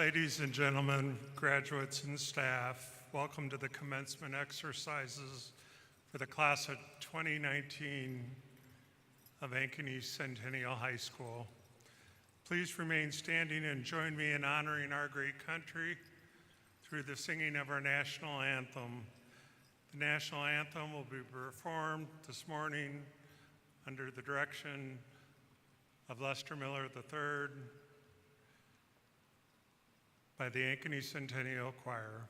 Ladies and gentlemen, graduates and staff, welcome to the commencement exercises for the class of 2019 of Ankeny Centennial High School. Please remain standing and join me in honoring our great country through the singing of our national anthem. The national anthem will be performed this morning under the direction of Lester Miller III by the Ankeny Centennial Choir.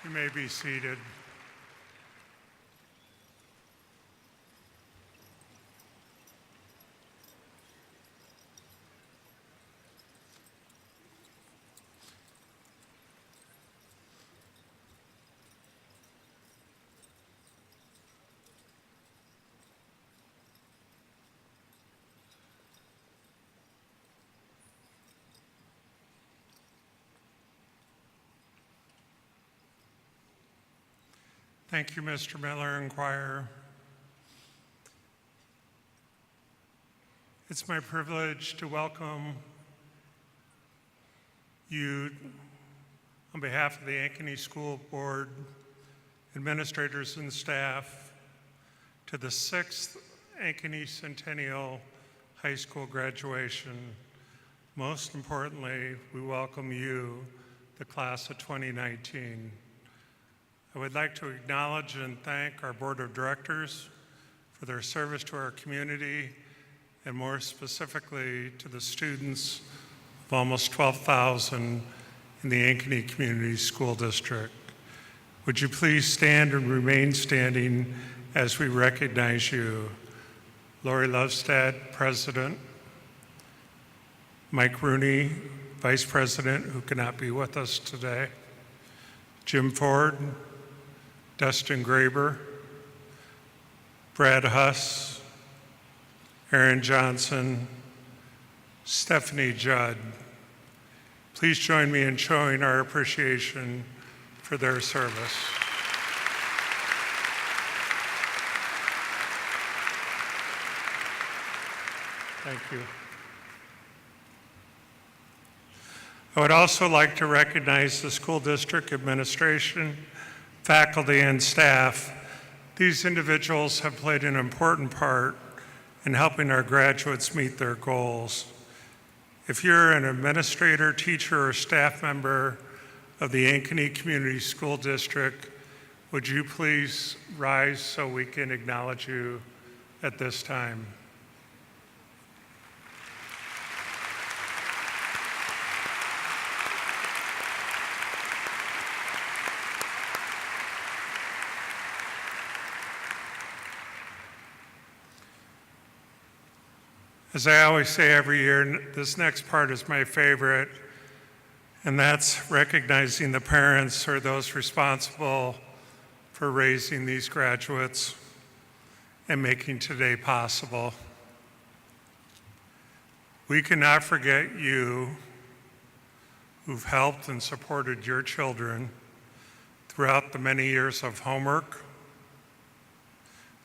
You may be seated. Thank you, Mr. Miller and choir. It's my privilege to welcome you on behalf of the Ankeny School Board, administrators and staff to the 6th Ankeny Centennial High School graduation. Most importantly, we welcome you, the class of 2019. I would like to acknowledge and thank our board of directors for their service to our community, and more specifically to the students of almost 12,000 in the Ankeny Community School District. Would you please stand and remain standing as we recognize you? Lori Lovestad, President. Mike Rooney, Vice President, who cannot be with us today. Jim Ford, Dustin Graber, Brad Huss, Aaron Johnson, Stephanie Judd. Please join me in showing our appreciation for their service. Thank you. I would also like to recognize the school district administration, faculty, and staff. These individuals have played an important part in helping our graduates meet their goals. If you're an administrator, teacher, or staff member of the Ankeny Community School District, would you please rise so we can acknowledge you at this time. As I always say every year, this next part is my favorite, and that's recognizing the parents or those responsible for raising these graduates and making today possible. We cannot forget you who've helped and supported your children throughout the many years of homework,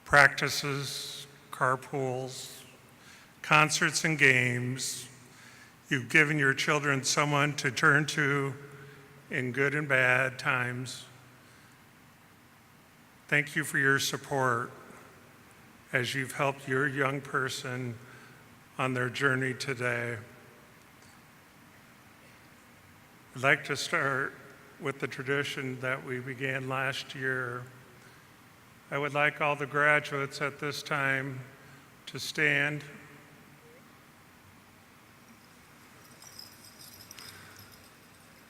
practices, carpools, concerts and games. You've given your children someone to turn to in good and bad times. Thank you for your support as you've helped your young person on their journey today. I'd like to start with the tradition that we began last year. I would like all the graduates at this time to stand.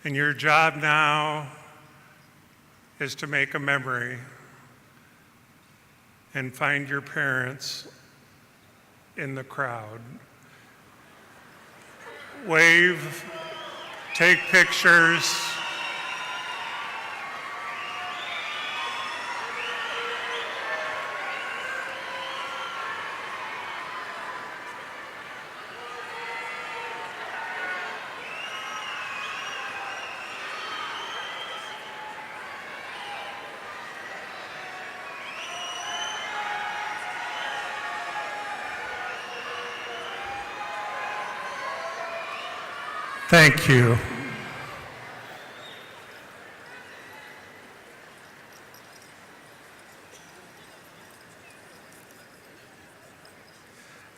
And your job now is to make a memory and find your parents in the crowd. Wave, take pictures. Thank you.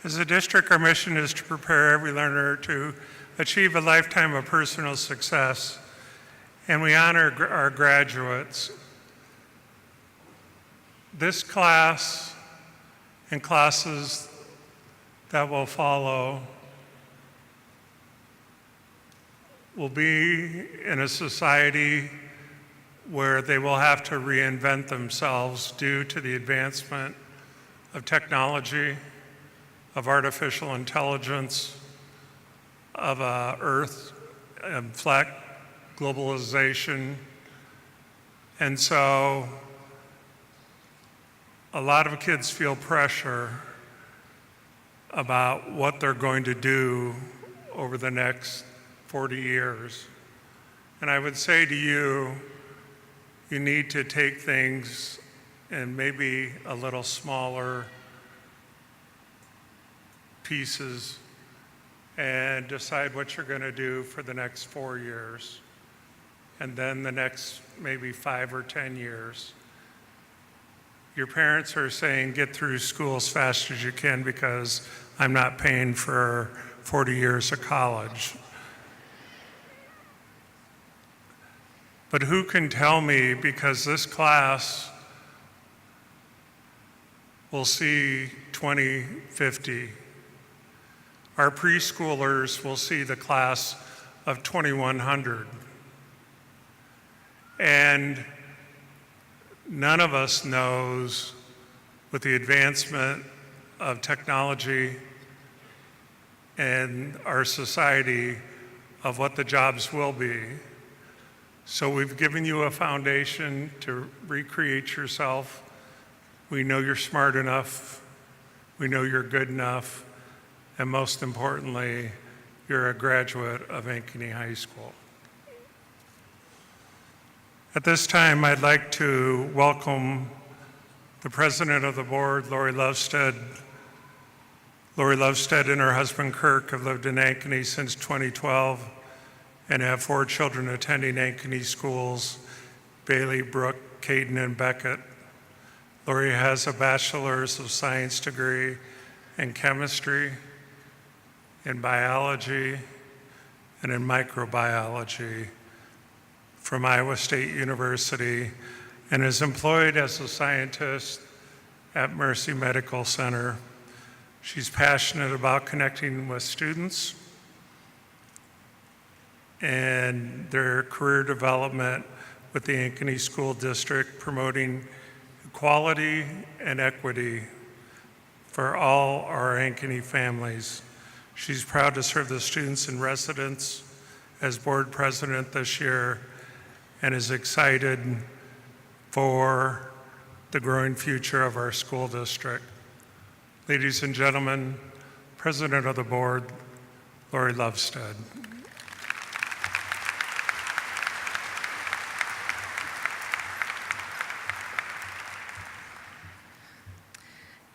As a district, our mission is to prepare every learner to achieve a lifetime of personal success, and we honor our graduates. This class and classes that will follow will be in a society where they will have to reinvent themselves due to the advancement of technology, of artificial intelligence, of Earth and flat globalization. And so a lot of kids feel pressure about what they're going to do over the next 40 years. And I would say to you, you need to take things in maybe a little smaller pieces and decide what you're going to do for the next 4 years, and then the next maybe 5 or 10 years. Your parents are saying get through school as fast as you can because I'm not paying for 40 years of college. But who can tell me, because this class will see 2050. Our preschoolers will see the class of 2100. And none of us knows, with the advancement of technology and our society, of what the jobs will be. So we've given you a foundation to recreate yourself. We know you're smart enough. We know you're good enough. And most importantly, you're a graduate of Ankeny High School. At this time, I'd like to welcome the president of the board, Lori Lovestead. Lori Lovestead and her husband, Kirk, have lived in Ankeny since 2012 and have 4 children attending Ankeny schools, Bailey, Brooke, Caden, and Beckett. Lori has a Bachelor's of Science degree in chemistry, in biology, and in microbiology from Iowa State University, and is employed as a scientist at Mercy Medical Center. She's passionate about connecting with students and their career development with the Ankeny School District, promoting equality and equity for all our Ankeny families. She's proud to serve the students and residents as board president this year and is excited for the growing future of our school district. Ladies and gentlemen, President of the Board, Lori Lovestead.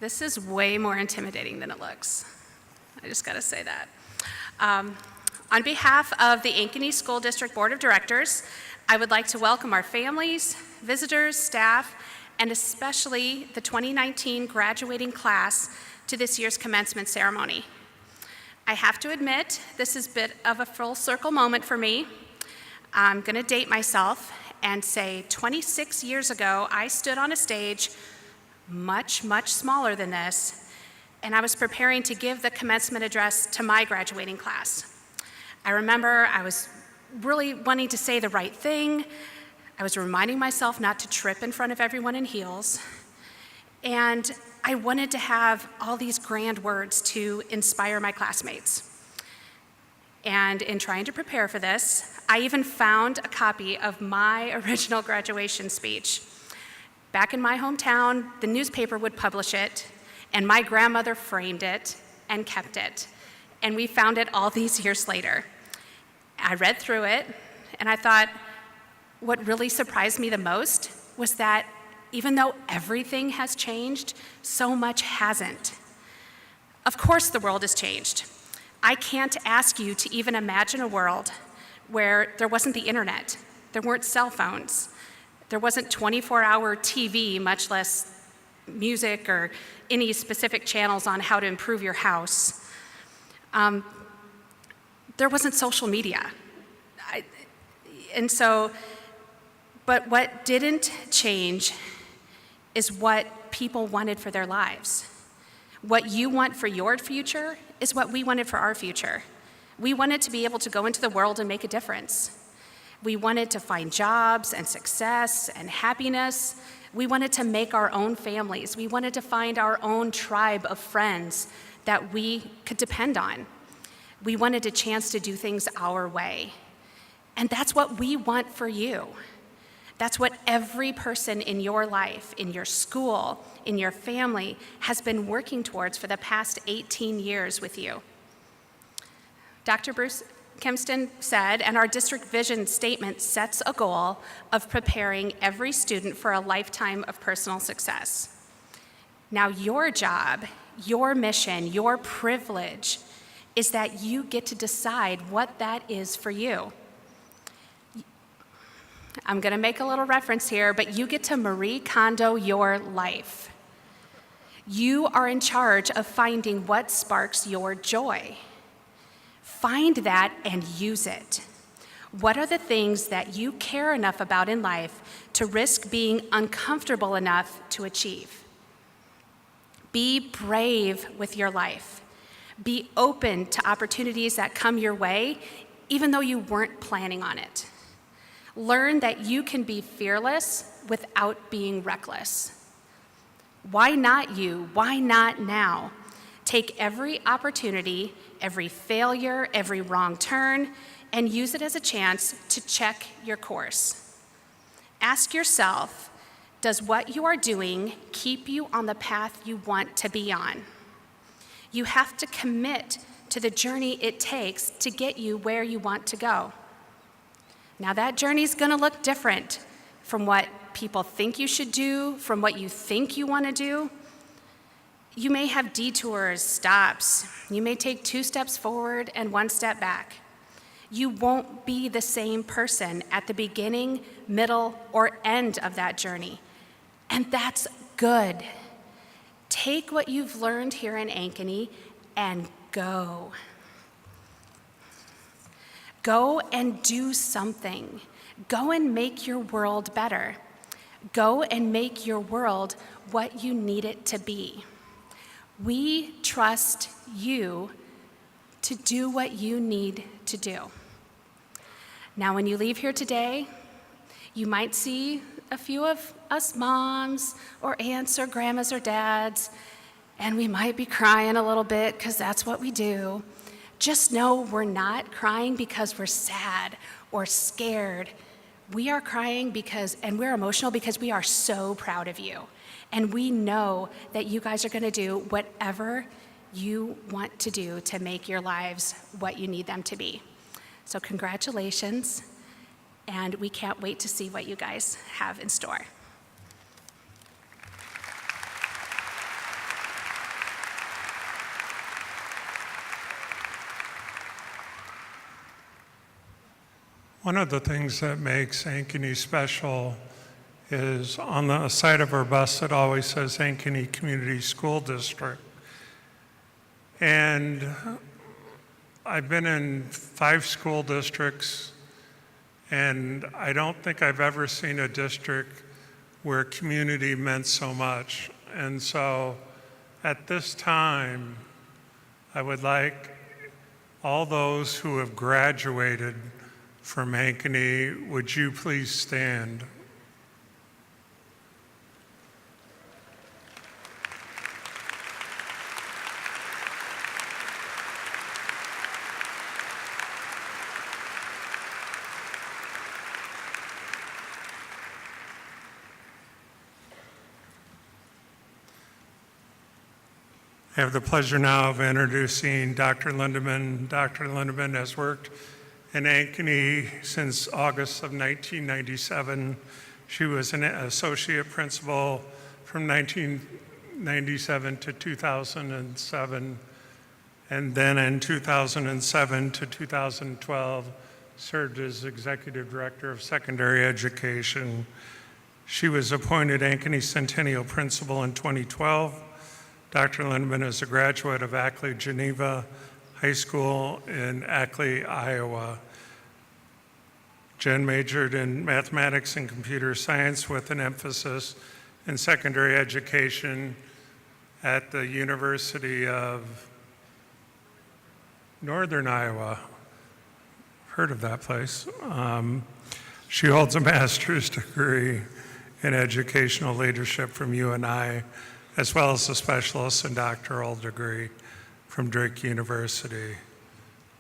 This is way more intimidating than it looks. I just gotta say that. On behalf of the Ankeny School District Board of Directors, I would like to welcome our families, visitors, staff, and especially the 2019 graduating class to this year's commencement ceremony. I have to admit, this is a bit of a full circle moment for me. I'm gonna date myself and say 26 years ago, I stood on a stage much, much smaller than this, and I was preparing to give the commencement address to my graduating class. I remember I was really wanting to say the right thing. I was reminding myself not to trip in front of everyone in heels, and I wanted to have all these grand words to inspire my classmates. And in trying to prepare for this, I even found a copy of my original graduation speech. Back in my hometown, the newspaper would publish it, and my grandmother framed it and kept it. And we found it all these years later. I read through it, and I thought, what really surprised me the most was that even though everything has changed, so much hasn't. Of course the world has changed. I can't ask you to even imagine a world where there wasn't the internet, there weren't cell phones, there wasn't 24-hour TV, much less music or any specific channels on how to improve your house. There wasn't social media. But what didn't change is what people wanted for their lives. What you want for your future is what we wanted for our future. We wanted to be able to go into the world and make a difference. We wanted to find jobs and success and happiness. We wanted to make our own families. We wanted to find our own tribe of friends that we could depend on. We wanted a chance to do things our way. And that's what we want for you. That's what every person in your life, in your school, in your family, has been working towards for the past 18 years with you. Dr. Bruce Kempston said, and our district vision statement sets a goal of preparing every student for a lifetime of personal success. Now, your job, your mission, your privilege is that you get to decide what that is for you. I'm going to make a little reference here, but you get to Marie Kondo your life. You are in charge of finding what sparks your joy. Find that and use it. What are the things that you care enough about in life to risk being uncomfortable enough to achieve? Be brave with your life. Be open to opportunities that come your way, even though you weren't planning on it. Learn that you can be fearless without being reckless. Why not you? Why not now? Take every opportunity, every failure, every wrong turn, and use it as a chance to check your course. Ask yourself, does what you are doing keep you on the path you want to be on? You have to commit to the journey it takes to get you where you want to go. Now that journey is going to look different from what people think you should do, from what you think you want to do. You may have detours, stops. You may take 2 steps forward and 1 step back. You won't be the same person at the beginning, middle, or end of that journey. And that's good. Take what you've learned here in Ankeny and go. Go and do something. Go and make your world better. Go and make your world what you need it to be. We trust you to do what you need to do. Now, when you leave here today, you might see a few of us moms or aunts or grandmas or dads, and we might be crying a little bit because that's what we do. Just know we're not crying because we're sad or scared. We are crying and we're emotional because we are so proud of you. And we know that you guys are going to do whatever you want to do to make your lives what you need them to be. So congratulations, and we can't wait to see what you guys have in store. One of the things that makes Ankeny special is on the side of our bus it always says Ankeny Community School District. And I've been in 5 school districts, and I don't think I've ever seen a district where community meant so much. And so at this time, I would like all those who have graduated from Ankeny, would you please stand? I have the pleasure now of introducing Dr. Lindeman. Dr. Lindeman has worked in Ankeny since August of 1997. She was an associate principal from 1997 to 2007, and then in 2007 to 2012 served as executive director of secondary education. She was appointed Ankeny Centennial Principal in 2012. Dr. Lindeman is a graduate of Ackley Geneva High School in Ackley, Iowa. Jen majored in mathematics and computer science with an emphasis in secondary education at the University of Northern Iowa. Heard of that place. She holds a master's degree in educational leadership from UNI, as well as a specialist and doctoral degree from Drake University.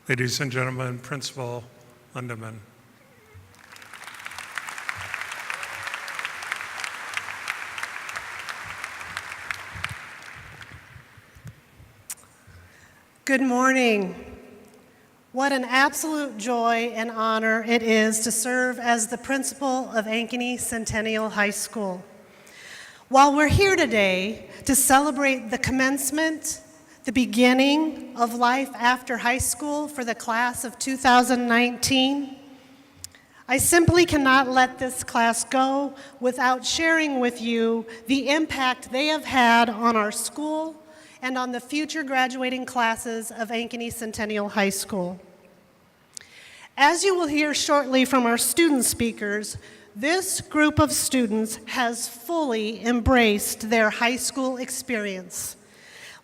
Ladies and gentlemen, Principal Lindeman. Good morning. What an absolute joy and honor it is to serve as the principal of Ankeny Centennial High School. While we're here today to celebrate the commencement, the beginning of life after high school for the class of 2019, I simply cannot let this class go without sharing with you the impact they have had on our school and on the future graduating classes of Ankeny Centennial High School. As you will hear shortly from our student speakers, this group of students has fully embraced their high school experience,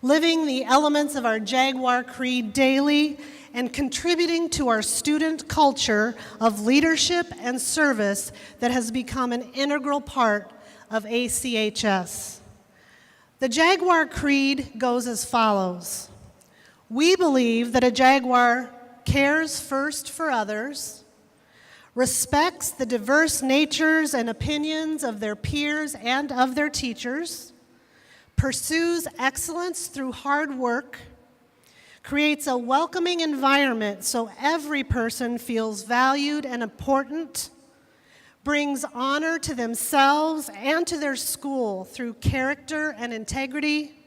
living the elements of our Jaguar Creed daily and contributing to our student culture of leadership and service that has become an integral part of ACHS. The Jaguar Creed goes as follows. We believe that a Jaguar cares first for others, respects the diverse natures and opinions of their peers and of their teachers, pursues excellence through hard work, creates a welcoming environment so every person feels valued and important, brings honor to themselves and to their school through character and integrity,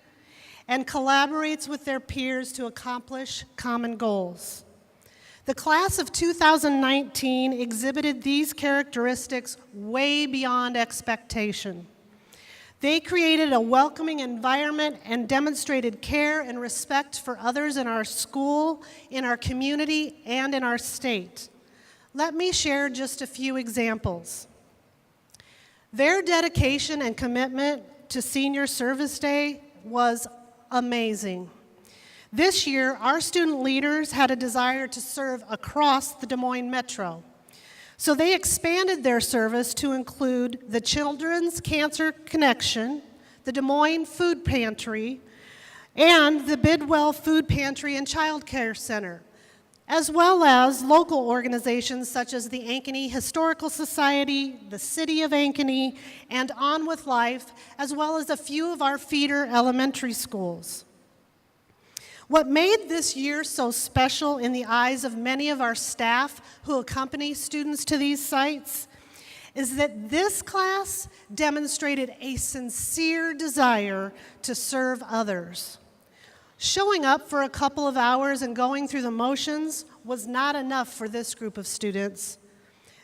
and collaborates with their peers to accomplish common goals. The class of 2019 exhibited these characteristics way beyond expectation. They created a welcoming environment and demonstrated care and respect for others in our school, in our community, and in our state. Let me share just a few examples. Their dedication and commitment to Senior Service Day was amazing. This year, our student leaders had a desire to serve across the Des Moines Metro. So they expanded their service to include the Children's Cancer Connection, the Des Moines Food Pantry, and the Bidwell Food Pantry and Child Care Center, as well as local organizations such as the Ankeny Historical Society, the City of Ankeny, and On With Life, as well as a few of our feeder elementary schools. What made this year so special in the eyes of many of our staff who accompany students to these sites is that this class demonstrated a sincere desire to serve others. Showing up for a couple of hours and going through the motions was not enough for this group of students.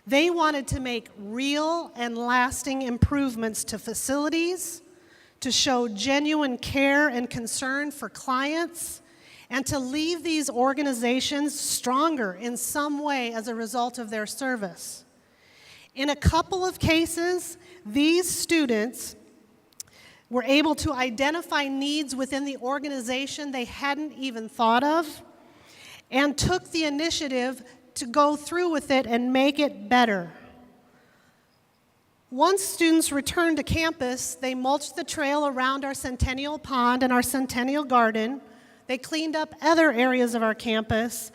They wanted to make real and lasting improvements to facilities, to show genuine care and concern for clients, and to leave these organizations stronger in some way as a result of their service. In a couple of cases, these students were able to identify needs within the organization they hadn't even thought of, and took the initiative to go through with it and make it better. Once students returned to campus, they mulched the trail around our Centennial Pond and our Centennial Garden. They cleaned up other areas of our campus,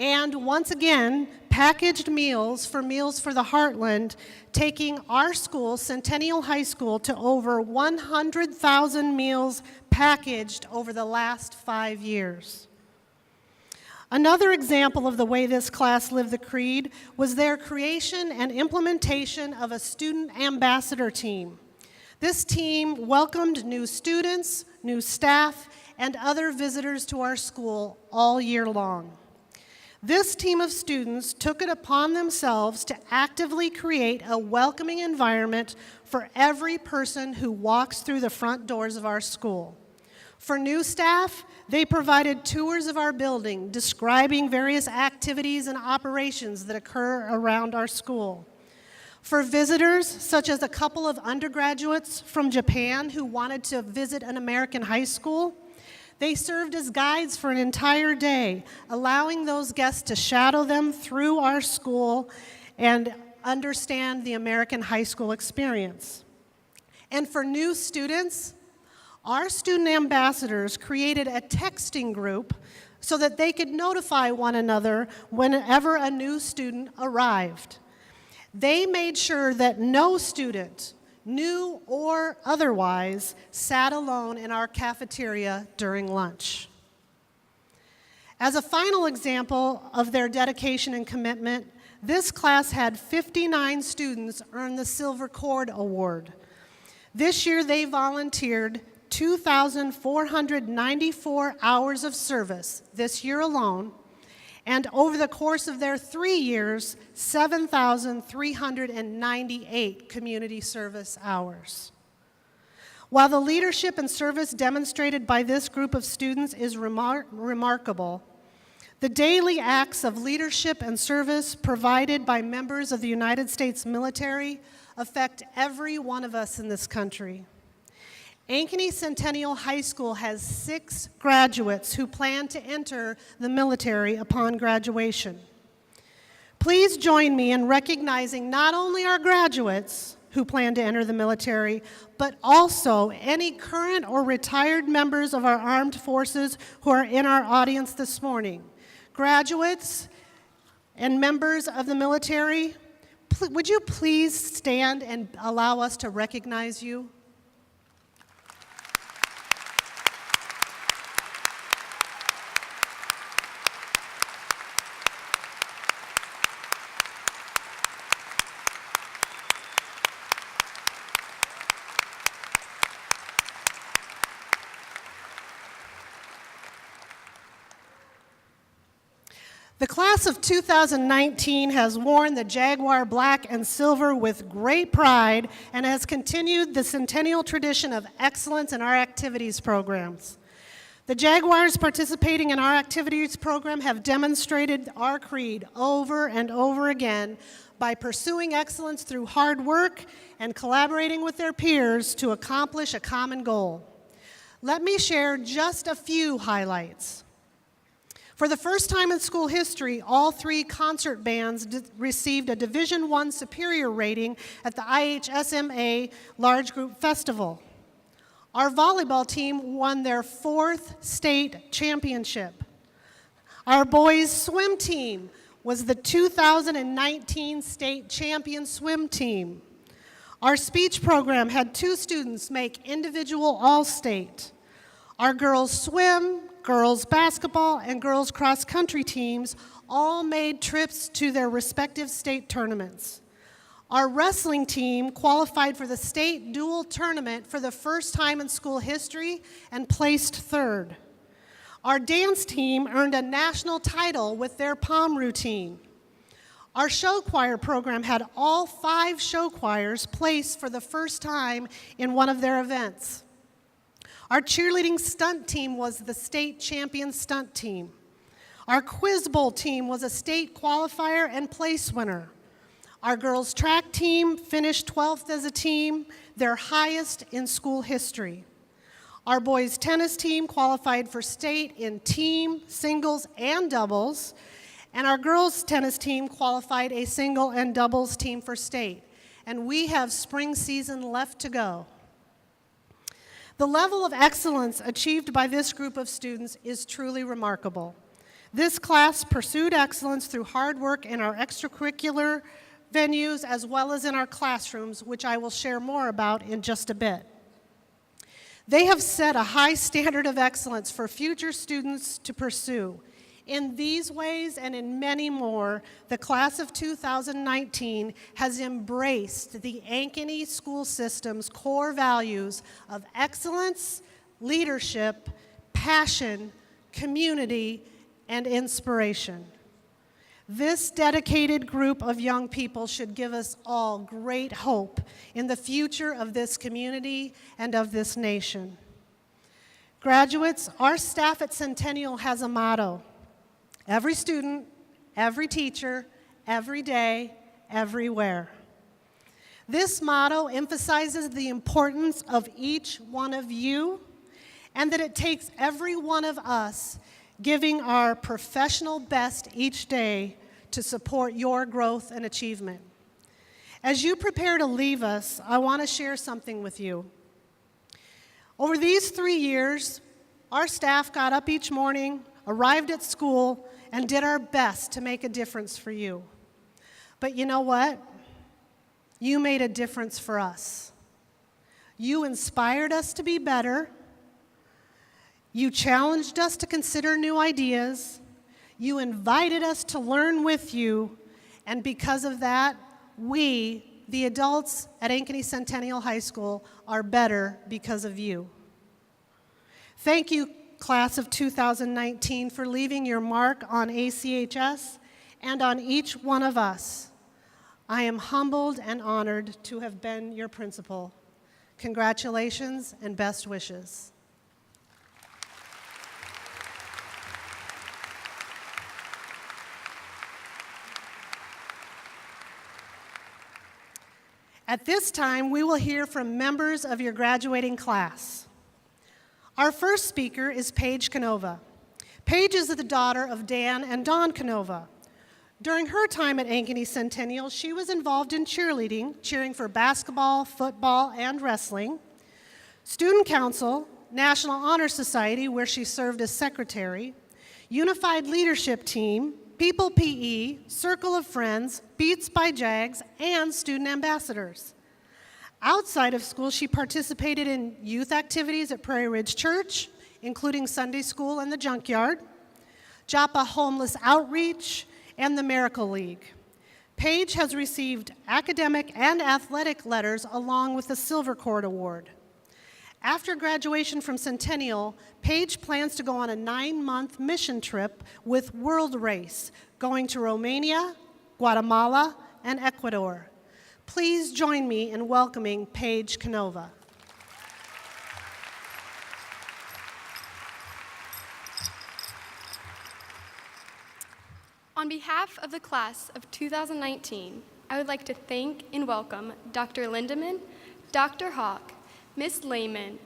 and once again, packaged Meals for the Heartland, taking our school, Centennial High School, to over 100,000 meals packaged over the last 5 years. Another example of the way this class lived the creed was their creation and implementation of a student ambassador team. This team welcomed new students, new staff, and other visitors to our school all year long. This team of students took it upon themselves to actively create a welcoming environment for every person who walks through the front doors of our school. For new staff, they provided tours of our building, describing various activities and operations that occur around our school. For visitors, such as a couple of undergraduates from Japan who wanted to visit an American high school, they served as guides for an entire day, allowing those guests to shadow them through our school and understand the American high school experience. And for new students, our student ambassadors created a texting group so that they could notify one another whenever a new student arrived. They made sure that no student, new or otherwise, sat alone in our cafeteria during lunch. As a final example of their dedication and commitment, this class had 59 students earn the Silver Cord Award. This year they volunteered 2,494 hours of service this year alone, and over the course of their 3 years, 7,398 community service hours. While the leadership and service demonstrated by this group of students is remarkable, the daily acts of leadership and service provided by members of the United States military affect every one of us in this country. Ankeny Centennial High School has 6 graduates who plan to enter the military upon graduation. Please join me in recognizing not only our graduates who plan to enter the military, but also any current or retired members of our armed forces who are in our audience this morning. Graduates and members of the military, would you please stand and allow us to recognize you? The class of 2019 has worn the Jaguar black and silver with great pride and has continued the centennial tradition of excellence in our activities programs. The Jaguars participating in our activities program have demonstrated our creed over and over again by pursuing excellence through hard work and collaborating with their peers to accomplish a common goal. Let me share just a few highlights. For the first time in school history, all 3 concert bands received a Division I Superior rating at the IHSMA Large Group Festival. Our volleyball team won their 4th state championship. Our boys' swim team was the 2019 state champion swim team. Our speech program had 2 students make individual all-state. Our girls' swim, girls' basketball, and girls' cross-country teams all made trips to their respective state tournaments. Our wrestling team qualified for the state dual tournament for the first time in school history and placed 3rd. Our dance team earned a national title with their pom routine. Our show choir program had all 5 show choirs place for the first time in one of their events. Our cheerleading stunt team was the state champion stunt team. Our quiz bowl team was a state qualifier and place winner. Our girls' track team finished 12th as a team, their highest in school history. Our boys' tennis team qualified for state in team, singles, and doubles, and our girls' tennis team qualified a single and doubles team for state. And we have spring season left to go. The level of excellence achieved by this group of students is truly remarkable. This class pursued excellence through hard work in our extracurricular venues as well as in our classrooms, which I will share more about in just a bit. They have set a high standard of excellence for future students to pursue. In these ways and in many more, the class of 2019 has embraced the Ankeny school system's core values of excellence, leadership, passion, community, and inspiration. This dedicated group of young people should give us all great hope in the future of this community and of this nation. Graduates, our staff at Centennial has a motto: every student, every teacher, every day, everywhere. This motto emphasizes the importance of each one of you and that it takes every one of us giving our professional best each day to support your growth and achievement. As you prepare to leave us, I want to share something with you. Over these 3 years, our staff got up each morning, arrived at school, and did our best to make a difference for you. But you know what? You made a difference for us. You inspired us to be better. You challenged us to consider new ideas. You invited us to learn with you. And because of that, we, the adults at Ankeny Centennial High School, are better because of you. Thank you, class of 2019, for leaving your mark on ACHS and on each one of us. I am humbled and honored to have been your principal. Congratulations and best wishes. At this time, we will hear from members of your graduating class. Our first speaker is Paige Canova. Paige is the daughter of Dan and Dawn Canova. During her time at Ankeny Centennial, she was involved in cheerleading, cheering for basketball, football, and wrestling, student council, National Honor Society, where she served as secretary, Unified Leadership Team, People PE, Circle of Friends, Beats by Jags, and student ambassadors. Outside of school, she participated in youth activities at Prairie Ridge Church, including Sunday School and the Junkyard, Joppa Homeless Outreach, and the Miracle League. Paige has received academic and athletic letters along with the Silver Cord Award. After graduation from Centennial, Paige plans to go on a 9-month mission trip with World Race, going to Romania, Guatemala, and Ecuador. Please join me in welcoming Paige Canova. On behalf of the class of 2019, I would like to thank and welcome Dr. Lindeman, Dr. Hawk, Ms. Lehman,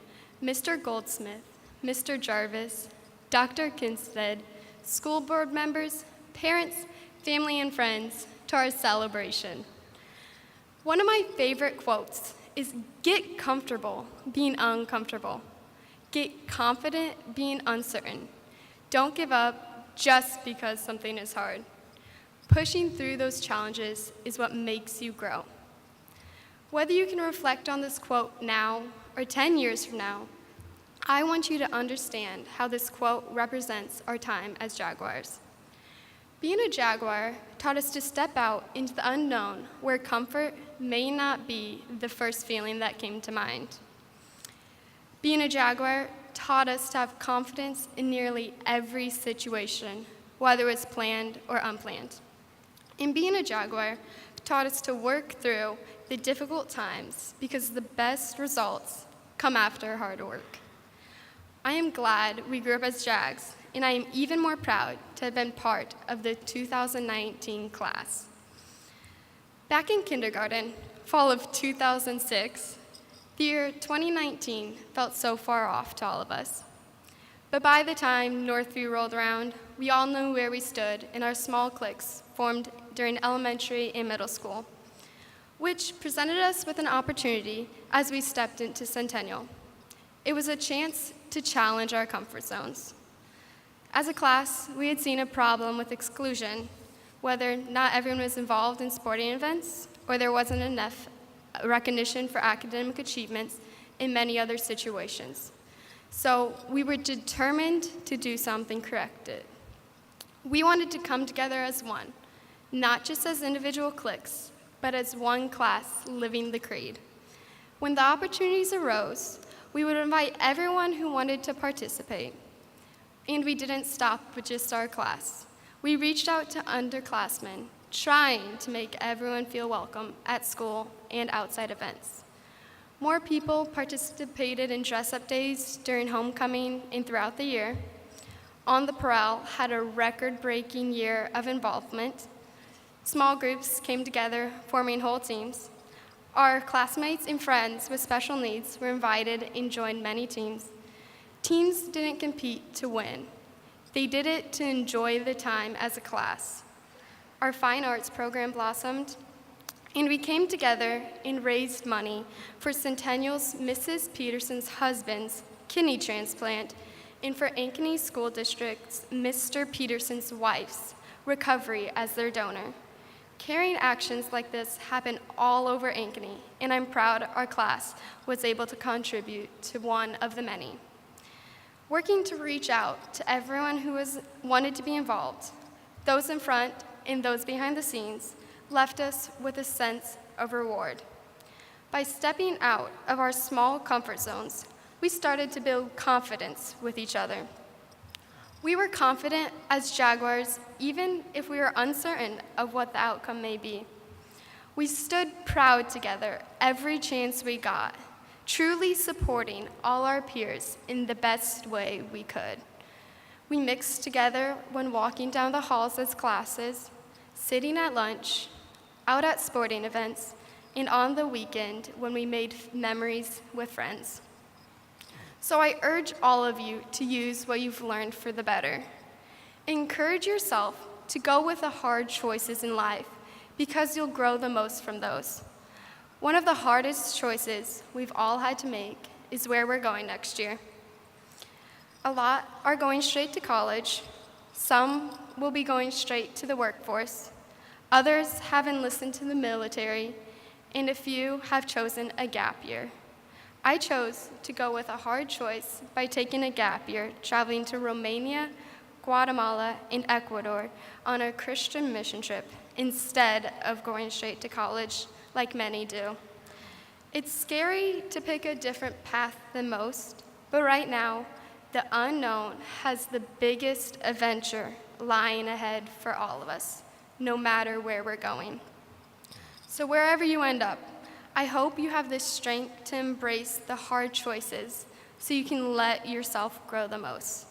Mr. Goldsmith, Mr. Jarvis, Dr. Kinstead, school board members, parents, family, and friends to our celebration. One of my favorite quotes is, "Get comfortable being uncomfortable. Get confident being uncertain. Don't give up just because something is hard. Pushing through those challenges is what makes you grow." Whether you can reflect on this quote now or 10 years from now, I want you to understand how this quote represents our time as Jaguars. Being a Jaguar taught us to step out into the unknown where comfort may not be the first feeling that came to mind. Being a Jaguar taught us to have confidence in nearly every situation, whether it's planned or unplanned. And being a Jaguar taught us to work through the difficult times because the best results come after hard work. I am glad we grew up as Jags, and I am even more proud to have been part of the 2019 class. Back in kindergarten, fall of 2006, the year 2019 felt so far off to all of us. But by the time Northview rolled around, we all knew where we stood in our small cliques formed during elementary and middle school, which presented us with an opportunity as we stepped into Centennial. It was a chance to challenge our comfort zones. As a class, we had seen a problem with exclusion, whether not everyone was involved in sporting events or there wasn't enough recognition for academic achievements in many other situations. So we were determined to do something correct it. We wanted to come together as one, not just as individual cliques, but as one class living the creed. When the opportunities arose, we would invite everyone who wanted to participate. And we didn't stop with just our class. We reached out to underclassmen, trying to make everyone feel welcome at school and outside events. More people participated in dress-up days during homecoming and throughout the year. On the Prowl had a record-breaking year of involvement. Small groups came together, forming whole teams. Our classmates and friends with special needs were invited and joined many teams. Teams didn't compete to win. They did it to enjoy the time as a class. Our fine arts program blossomed, and we came together and raised money for Centennial's Mrs. Peterson's husband's kidney transplant and for Ankeny School District's Mr. Peterson's wife's recovery as their donor. Caring actions like this happen all over Ankeny, and I'm proud our class was able to contribute to one of the many. Working to reach out to everyone who wanted to be involved, those in front and those behind the scenes, left us with a sense of reward. By stepping out of our small comfort zones, we started to build confidence with each other. We were confident as Jaguars, even if we were uncertain of what the outcome may be. We stood proud together every chance we got, truly supporting all our peers in the best way we could. We mixed together when walking down the halls as classes, sitting at lunch, out at sporting events, and on the weekend when we made memories with friends. So I urge all of you to use what you've learned for the better. Encourage yourself to go with the hard choices in life because you'll grow the most from those. One of the hardest choices we've all had to make is where we're going next year. A lot are going straight to college. Some will be going straight to the workforce. Others have enlisted to the military, and a few have chosen a gap year. I chose to go with a hard choice by taking a gap year, traveling to Romania, Guatemala, and Ecuador on a Christian mission trip instead of going straight to college like many do. It's scary to pick a different path than most, but right now, the unknown has the biggest adventure lying ahead for all of us, no matter where we're going. So wherever you end up, I hope you have the strength to embrace the hard choices so you can let yourself grow the most.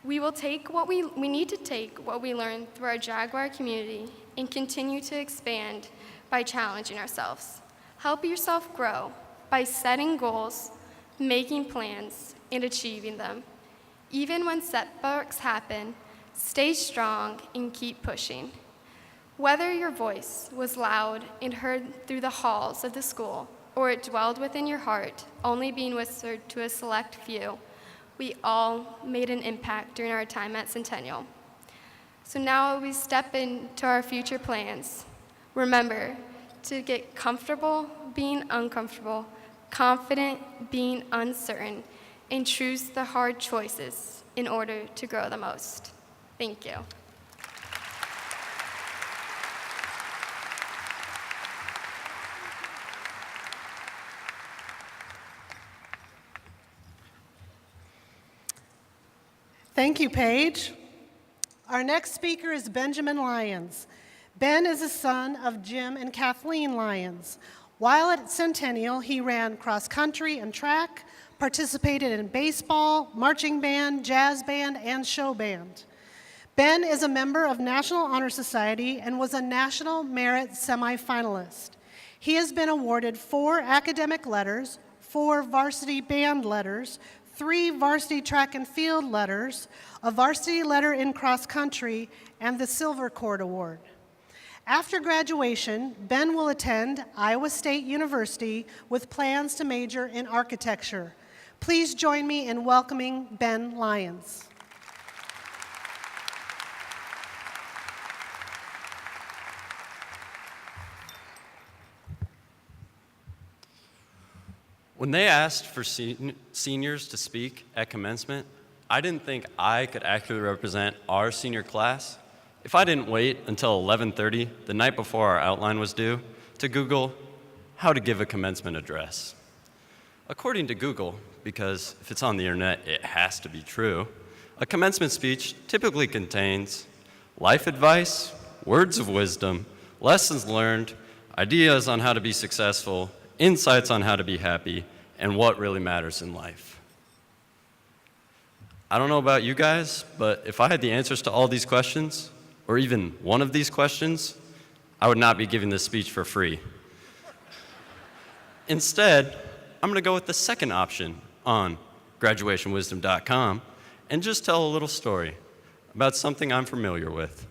We need to take what we learned through our Jaguar community and continue to expand by challenging ourselves. Help yourself grow by setting goals, making plans, and achieving them. Even when setbacks happen, stay strong and keep pushing. Whether your voice was loud and heard through the halls of the school, or it dwelled within your heart, only being whispered to a select few, we all made an impact during our time at Centennial. So now we step into our future plans. Remember to get comfortable being uncomfortable, confident being uncertain, and choose the hard choices in order to grow the most. Thank you. Thank you, Paige. Our next speaker is Benjamin Lyons. Ben is a son of Jim and Kathleen Lyons. While at Centennial, he ran cross country and track, participated in baseball, marching band, jazz band, and show band. Ben is a member of National Honor Society and was a National Merit semifinalist. He has been awarded 4 academic letters, 4 varsity band letters, 3 varsity track and field letters, a varsity letter in cross country, and the Silver Cord Award. After graduation, Ben will attend Iowa State University with plans to major in architecture. Please join me in welcoming Ben Lyons. When they asked for seniors to speak at commencement, I didn't think I could accurately represent our senior class if I didn't wait until 11:30, the night before our outline was due, to Google how to give a commencement address. According to Google, because if it's on the internet, it has to be true, a commencement speech typically contains life advice, words of wisdom, lessons learned, ideas on how to be successful, insights on how to be happy, and what really matters in life. I don't know about you guys, but if I had the answers to all these questions, or even one of these questions, I would not be giving this speech for free. Instead, I'm going to go with the second option on graduationwisdom.com and just tell a little story about something I'm familiar with: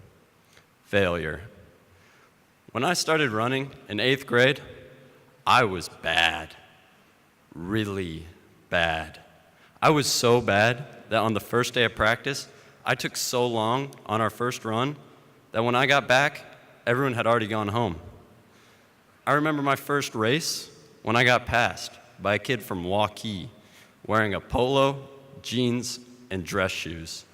failure. When I started running in 8th grade, I was bad, really bad. I was so bad that on the first day of practice, I took so long on our first run that when I got back, everyone had already gone home. I remember my first race when I got passed by a kid from Waukee wearing a polo, jeans, and dress shoes.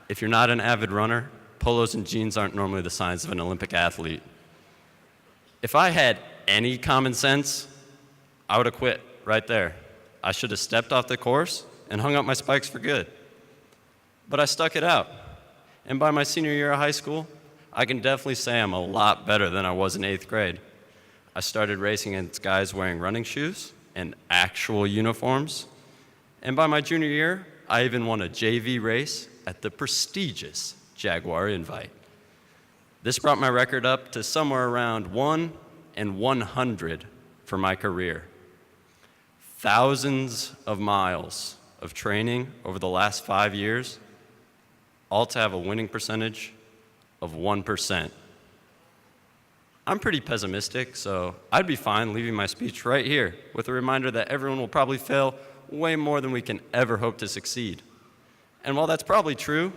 If you're not an avid runner, polos and jeans aren't normally the signs of an Olympic athlete. If I had any common sense, I would have quit right there. I should have stepped off the course and hung up my spikes for good. But I stuck it out. And by my senior year of high school, I can definitely say I'm a lot better than I was in 8th grade. I started racing against guys wearing running shoes and actual uniforms. And by my junior year, I even won a JV race at the prestigious Jaguar Invite. This brought my record up to somewhere around 1 and 100 for my career. Thousands of miles of training over the last 5 years, all to have a winning percentage of 1%. I'm pretty pessimistic, so I'd be fine leaving my speech right here with a reminder that everyone will probably fail way more than we can ever hope to succeed. And while that's probably true,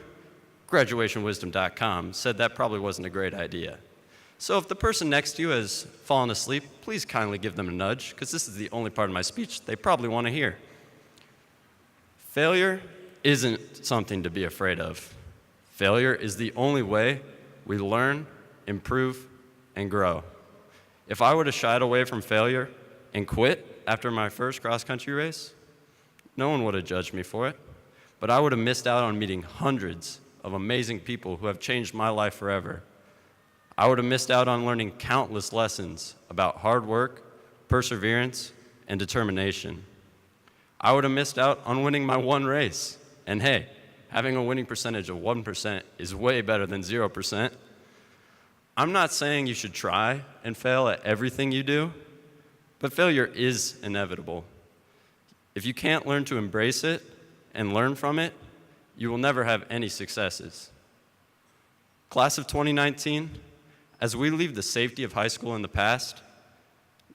graduationwisdom.com said that probably wasn't a great idea. So if the person next to you has fallen asleep, please kindly give them a nudge, because this is the only part of my speech they probably want to hear. Failure isn't something to be afraid of. Failure is the only way we learn, improve, and grow. If I would have shied away from failure and quit after my first cross-country race, no one would have judged me for it, but I would have missed out on meeting hundreds of amazing people who have changed my life forever. I would have missed out on learning countless lessons about hard work, perseverance, and determination. I would have missed out on winning my one race. And hey, having a winning percentage of 1% is way better than 0%. I'm not saying you should try and fail at everything you do, but failure is inevitable. If you can't learn to embrace it and learn from it, you will never have any successes. Class of 2019, as we leave the safety of high school in the past,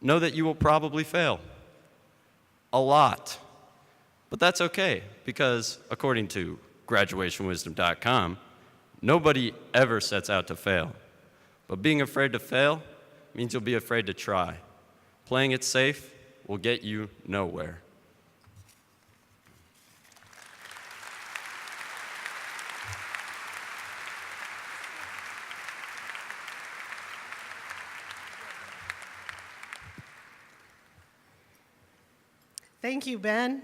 know that you will probably fail. A lot. But that's okay, because according to graduationwisdom.com, nobody ever sets out to fail. But being afraid to fail means you'll be afraid to try. Playing it safe will get you nowhere. Thank you, Ben.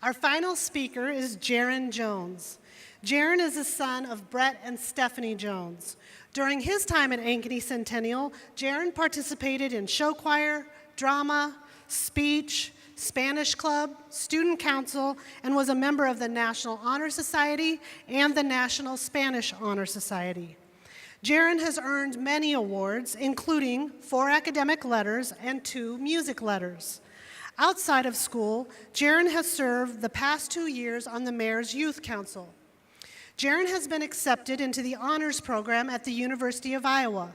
Our final speaker is Jaron Jones. Jaron is the son of Brett and Stephanie Jones. During his time at Ankeny Centennial, Jaron participated in show choir, drama, speech, Spanish club, student council, and was a member of the National Honor Society and the National Spanish Honor Society. Jaron has earned many awards, including 4 academic letters and 2 music letters. Outside of school, Jaron has served the past 2 years on the Mayor's Youth Council. Jaron has been accepted into the honors program at the University of Iowa.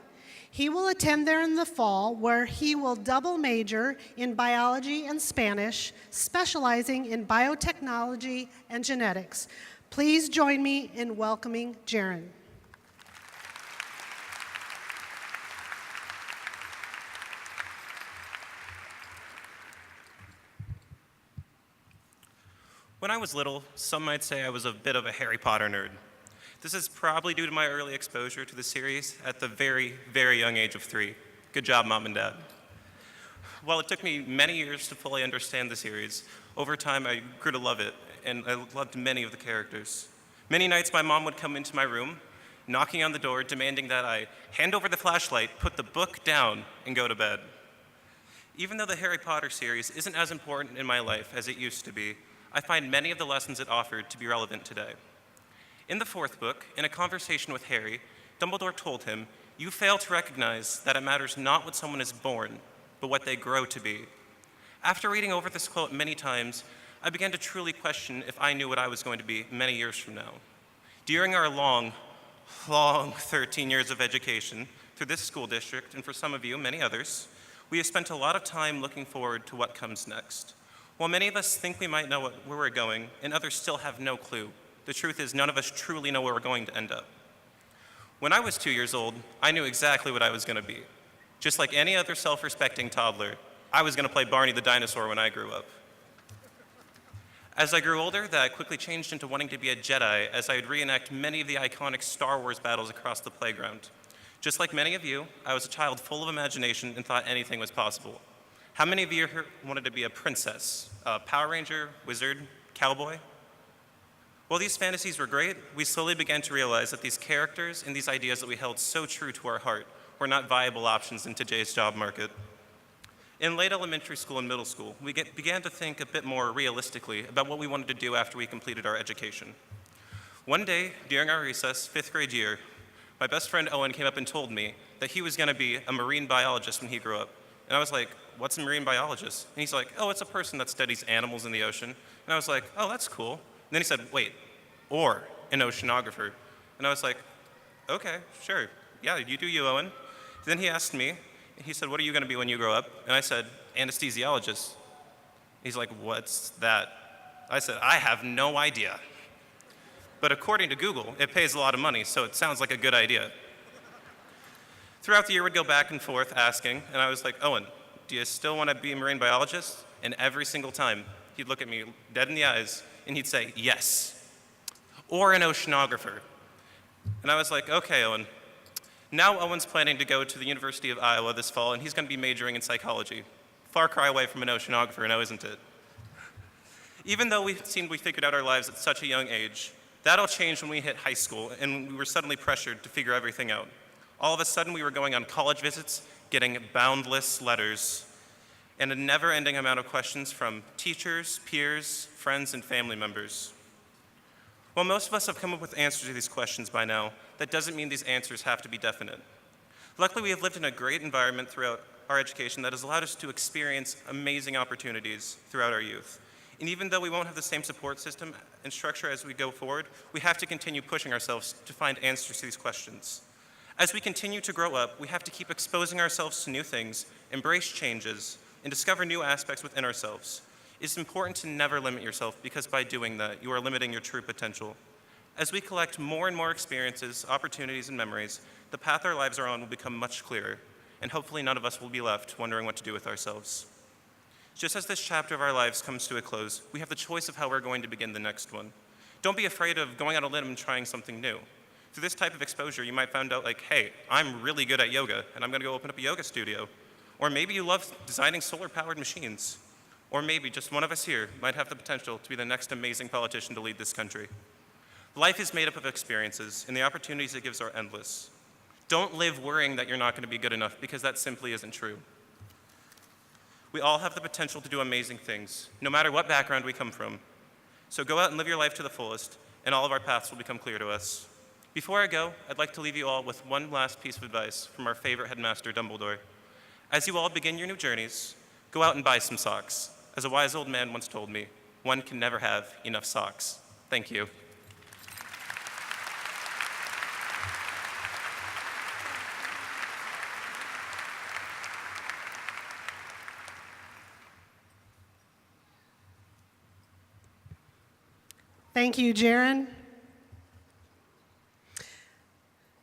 He will attend there in the fall, where he will double major in biology and Spanish, specializing in biotechnology and genetics. Please join me in welcoming Jaron. When I was little, some might say I was a bit of a Harry Potter nerd. This is probably due to my early exposure to the series at the very, very young age of 3. Good job, Mom and Dad. While it took me many years to fully understand the series, over time I grew to love it, and I loved many of the characters. Many nights my mom would come into my room, knocking on the door, demanding that I hand over the flashlight, put the book down, and go to bed. Even though the Harry Potter series isn't as important in my life as it used to be, I find many of the lessons it offered to be relevant today. In the 4th book, in a conversation with Harry, Dumbledore told him, "You fail to recognize that it matters not what someone is born, but what they grow to be." After reading over this quote many times, I began to truly question if I knew what I was going to be many years from now. During our long 13 years of education through this school district, and for some of you, many others, we have spent a lot of time looking forward to what comes next. While many of us think we might know where we're going, and others still have no clue, the truth is none of us truly know where we're going to end up. When I was 2 years old, I knew exactly what I was going to be. Just like any other self-respecting toddler, I was going to play Barney the dinosaur when I grew up. As I grew older, that quickly changed into wanting to be a Jedi, as I would reenact many of the iconic Star Wars battles across the playground. Just like many of you, I was a child full of imagination and thought anything was possible. How many of you here wanted to be a princess, a Power Ranger, wizard, cowboy? While these fantasies were great, we slowly began to realize that these characters and these ideas that we held so true to our heart were not viable options in today's job market. In late elementary school and middle school, we began to think a bit more realistically about what we wanted to do after we completed our education. One day, during our recess, 5th grade year, my best friend Owen came up and told me that he was going to be a marine biologist when he grew up. And I was like, "What's a marine biologist?" And he's like, "Oh, it's a person that studies animals in the ocean." And I was like, "Oh, that's cool." And then he said, "Wait, or an oceanographer." And I was like, "Okay, sure. Yeah, you do you, Owen." Then he asked me, he said, "What are you going to be when you grow up?" And I said, "Anesthesiologist." He's like, "What's that?" I said, "I have no idea. But according to Google, it pays a lot of money, so it sounds like a good idea." Throughout the year, we'd go back and forth asking, and I was like, "Owen, do you still want to be a marine biologist?" And every single time, he'd look at me dead in the eyes, and he'd say, "Yes." Or an oceanographer. And I was like, "Okay, Owen." Now Owen's planning to go to the University of Iowa this fall, and he's going to be majoring in psychology. Far cry away from an oceanographer, now isn't it? Even though we figured out our lives at such a young age, that all changed when we hit high school, and we were suddenly pressured to figure everything out. All of a sudden, we were going on college visits, getting boundless letters, and a never-ending amount of questions from teachers, peers, friends, and family members. While most of us have come up with answers to these questions by now, that doesn't mean these answers have to be definite. Luckily, we have lived in a great environment throughout our education that has allowed us to experience amazing opportunities throughout our youth. And even though we won't have the same support system and structure as we go forward, we have to continue pushing ourselves to find answers to these questions. As we continue to grow up, we have to keep exposing ourselves to new things, embrace changes, and discover new aspects within ourselves. It's important to never limit yourself, because by doing that, you are limiting your true potential. As we collect more and more experiences, opportunities, and memories, the path our lives are on will become much clearer, and hopefully none of us will be left wondering what to do with ourselves. Just as this chapter of our lives comes to a close, we have the choice of how we're going to begin the next one. Don't be afraid of going out on a limb and trying something new. Through this type of exposure, you might find out, like, hey, I'm really good at yoga, and I'm going to go open up a yoga studio. Or maybe you love designing solar-powered machines. Or maybe just one of us here might have the potential to be the next amazing politician to lead this country. Life is made up of experiences, and the opportunities it gives are endless. Don't live worrying that you're not going to be good enough, because that simply isn't true. We all have the potential to do amazing things, no matter what background we come from. So go out and live your life to the fullest, and all of our paths will become clear to us. Before I go, I'd like to leave you all with one last piece of advice from our favorite headmaster, Dumbledore. As you all begin your new journeys, go out and buy some socks. As a wise old man once told me, one can never have enough socks. Thank you. Thank you, Jaron.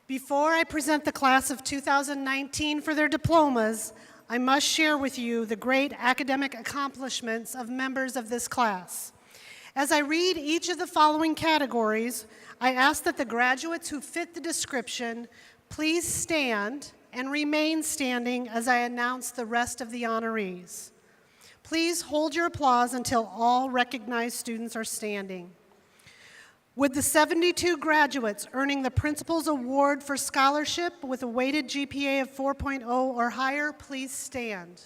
Before I present the class of 2019 for their diplomas, I must share with you the great academic accomplishments of members of this class. As I read each of the following categories, I ask that the graduates who fit the description please stand and remain standing as I announce the rest of the honorees. Please hold your applause until all recognized students are standing. Would the 72 graduates earning the Principal's Award for Scholarship with a weighted GPA of 4.0 or higher please stand?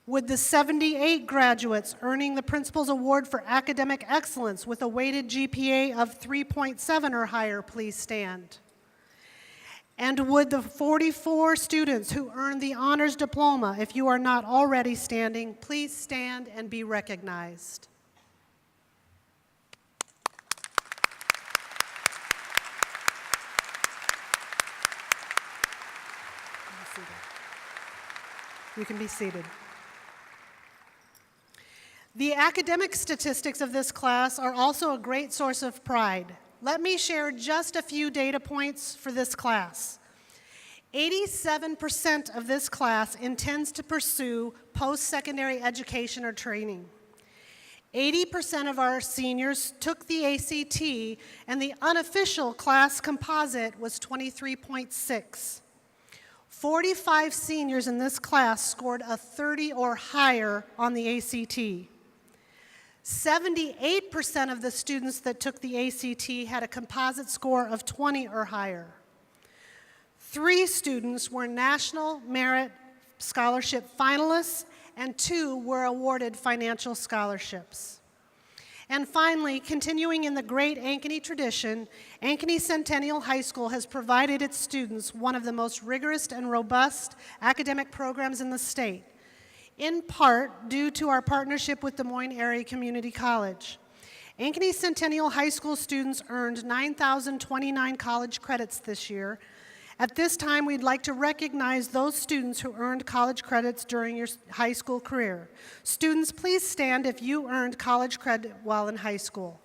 Would the 78 graduates earning the Principal's Award for Academic Excellence with a weighted GPA of 3.7 or higher please stand? And would the 44 students who earned the Honors Diploma, if you are not already standing, please stand and be recognized? You can be seated. The academic statistics of this class are also a great source of pride. Let me share just a few data points for this class. 87% of this class intends to pursue post-secondary education or training. 80% of our seniors took the ACT, and the unofficial class composite was 23.6. 45 seniors in this class scored a 30 or higher on the ACT. 78% of the students that took the ACT had a composite score of 20 or higher. 3 students were National Merit Scholarship finalists, and 2 were awarded financial scholarships. And finally, continuing in the great Ankeny tradition, Ankeny Centennial High School has provided its students one of the most rigorous and robust academic programs in the state, in part due to our partnership with Des Moines Area Community College. Ankeny Centennial High School students earned 9,029 college credits this year. At this time, we'd like to recognize those students who earned college credits during your high school career. Students, please stand if you earned college credit while in high school.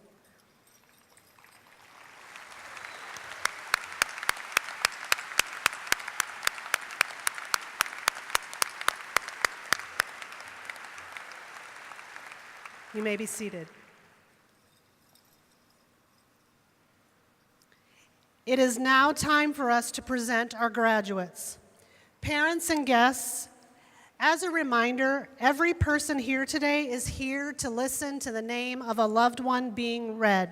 You may be seated. It is now time for us to present our graduates. Parents and guests, as a reminder, every person here today is here to listen to the name of a loved one being read.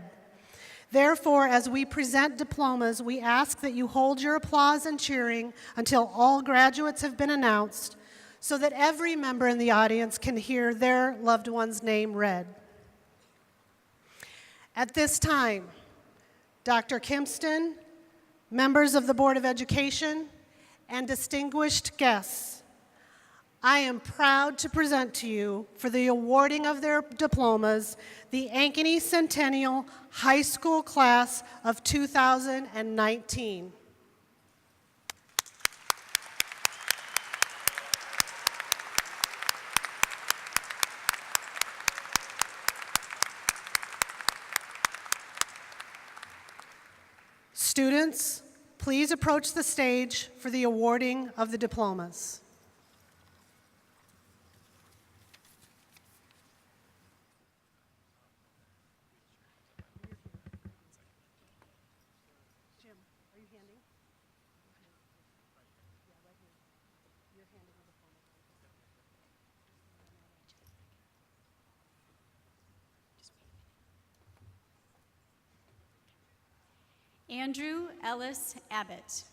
Therefore, as we present diplomas, we ask that you hold your applause and cheering until all graduates have been announced, so that every member in the audience can hear their loved one's name read. At this time, Dr. Kimpston, members of the Board of Education, and distinguished guests, I am proud to present to you, for the awarding of their diplomas, the Ankeny Centennial High School Class of 2019. Students, please approach the stage for the awarding of the diplomas. Andrew Ellis Abbott.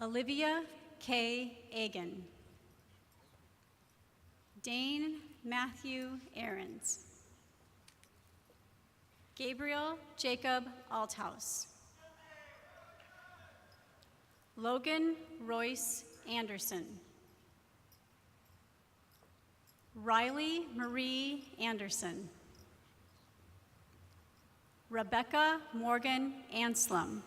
Olivia K. Agan. Dane Matthew Ahrens. Gabriel Jacob Althaus. Logan Royce Anderson. Riley Marie Anderson. Rebecca Morgan Anslem.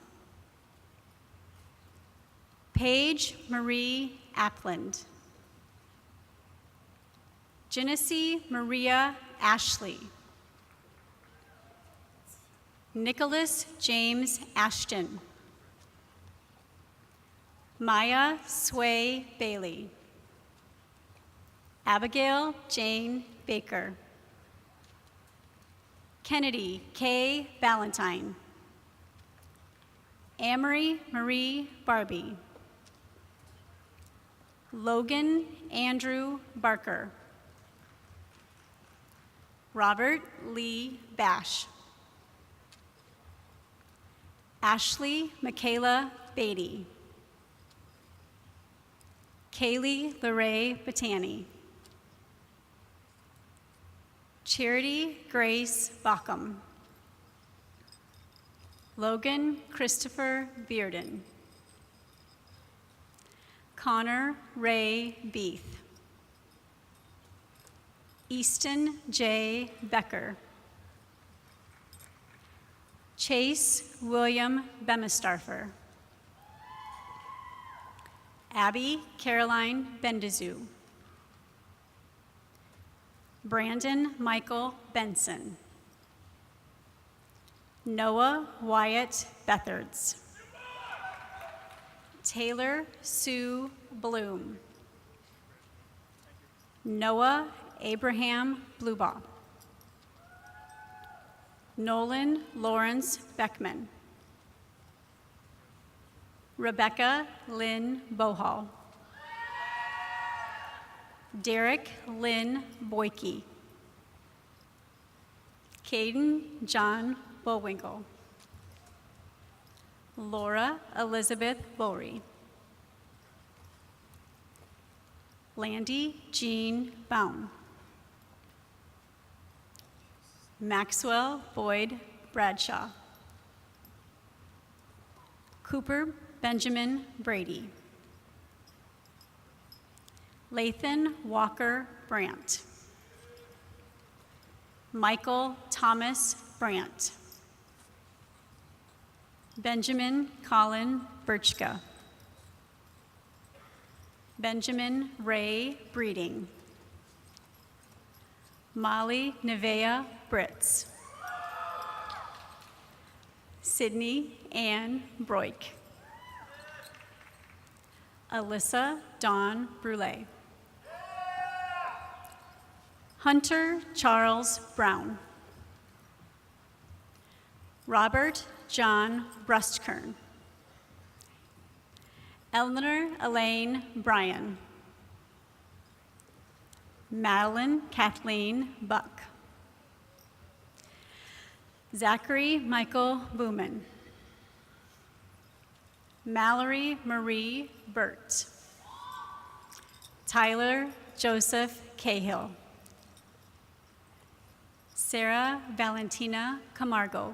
Paige Marie Apland. Genesee Maria Ashley. Nicholas James Ashton. Maya Sway Bailey. Abigail Jane Baker. Kennedy K. Ballantyne. Amory Marie Barbie. Logan Andrew Barker. Robert Lee Bash. Ashley Michaela Beatty. Kaylee Larae Batani. Charity Grace Bockham. Logan Christopher Bearden. Connor Ray Beath. Easton J. Becker. Chase William Bemistarfer. Abby Caroline Bendezou. Brandon Michael Benson. Noah Wyatt Bethards. Taylor Sue Bloom. Noah Abraham Blubaugh. Nolan Lawrence Beckman. Rebecca Lynn Bohall. Derek Lynn Boyke. Caden John Bullwinkle. Laura Elizabeth Bowery. Landy Jean Baum. Maxwell Boyd Bradshaw. Cooper Benjamin Brady. Lathan Walker Brandt. Michael Thomas Brandt. Benjamin Colin Birchka. Benjamin Ray Breeding. Molly Nevea Britz. Sydney Ann Broik. Alyssa Dawn Brule. Hunter Charles Brown. Robert John Brustkern. Eleanor Elaine Bryan. Madeline Kathleen Buck. Zachary Michael Booman. Mallory Marie Burt. Tyler Joseph Cahill. Sarah Valentina Camargo.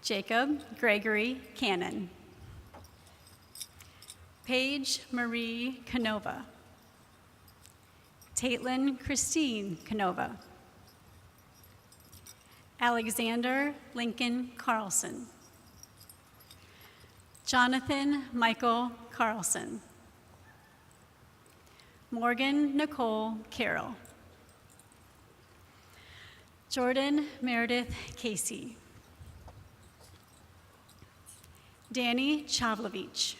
Jacob Gregory Cannon. Paige Marie Canova. Taitlin Christine Canova. Alexander Lincoln Carlson. Jonathan Michael Carlson. Morgan Nicole Carroll. Jordan Meredith Casey. Danny Chavlovich.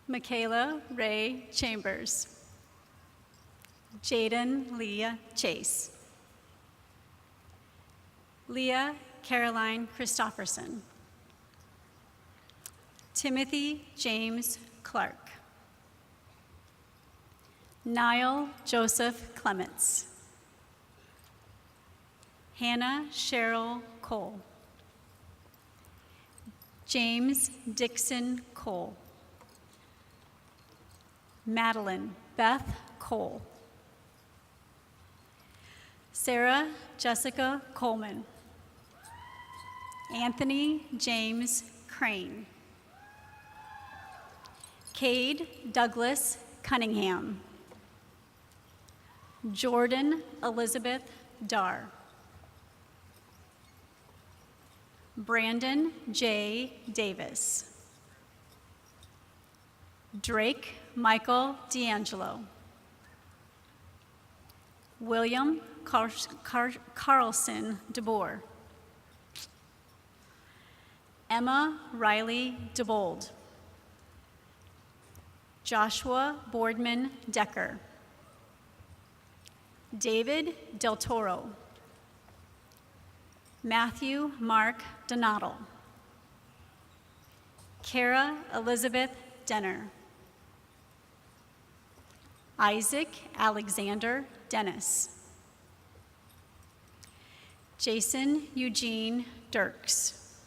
Michaela Ray Chambers. Jaden Leah Chase. Leah Caroline Christofferson. Timothy James Clark. Niall Joseph Clements. Hannah Cheryl Cole. James Dixon Cole. Madeline Beth Cole. Sarah Jessica Coleman. Anthony James Crane. Cade Douglas Cunningham. Jordan Elizabeth Darr. Brandon J. Davis. Drake Michael D'Angelo. William Carlson DeBoer. Emma Riley DeBold. Joshua Boardman Decker. David Del Toro. Matthew Mark Donato. Kara Elizabeth Denner. Isaac Alexander Dennis. Jason Eugene Dirks.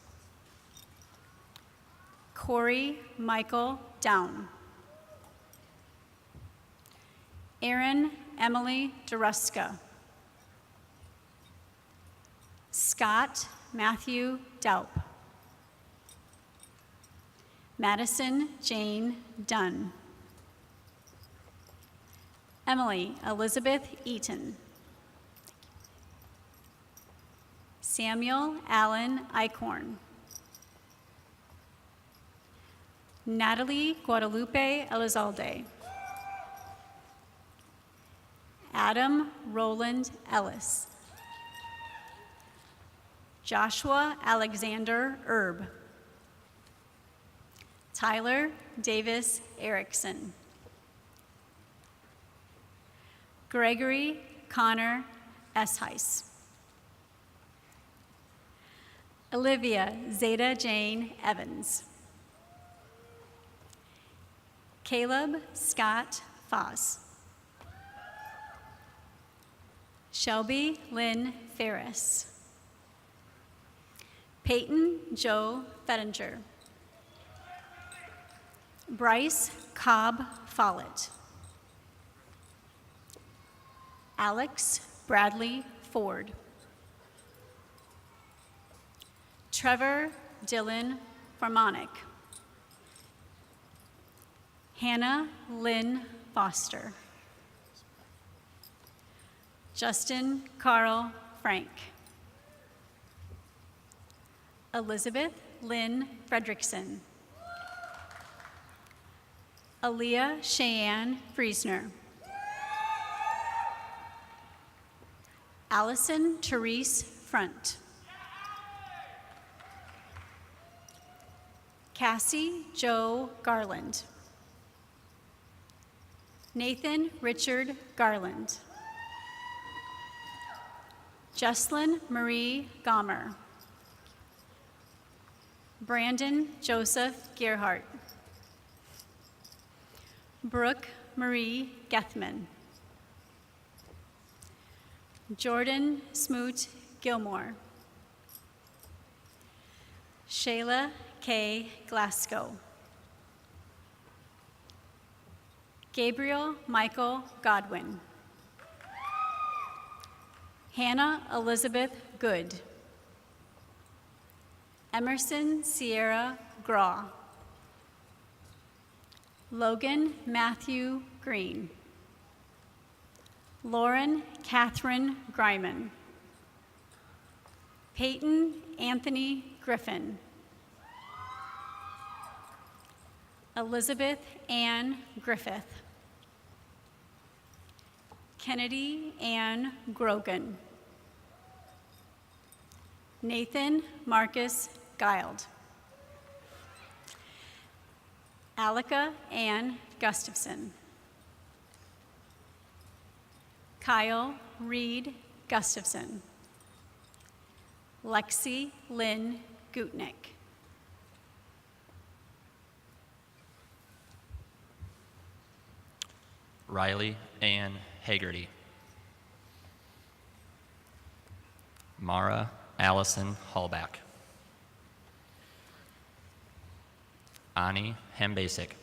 Corey Michael Down. Erin Emily DeRusca. Scott Matthew Daup. Madison Jane Dunn. Emily Elizabeth Eaton. Samuel Allen Eichhorn. Natalie Guadalupe Elizalde. Adam Roland Ellis. Joshua Alexander Erb. Tyler Davis Erickson. Gregory Connor Esheis. Olivia Zeta Jane Evans. Caleb Scott Foss. Shelby Lynn Ferris. Peyton Joe Fettinger. Bryce Cobb Follett. Alex Bradley Ford. Trevor Dylan Farmonic. Hannah Lynn Foster. Justin Carl Frank. Elizabeth Lynn Fredrickson. Aaliyah Cheyenne Friesner. Allison Therese Front. Cassie Joe Garland. Nathan Richard Garland. Jesslyn Marie Gomer. Brandon Joseph Gerhardt. Brooke Marie Gethman. Jordan Smoot Gilmore. Shayla K. Glasgow. Gabriel Michael Godwin. Hannah Elizabeth Good. Emerson Sierra Graw. Logan Matthew Green. Lauren Catherine Greiman. Peyton Anthony Griffin. Elizabeth Ann Griffith. Kennedy Ann Grogan. Nathan Marcus Gild. Alika Ann Gustafson. Kyle Reed Gustafson. Lexi Lynn Gutnick. Riley Ann Hagerty. Mara Allison Hallback. Ani Hambasic.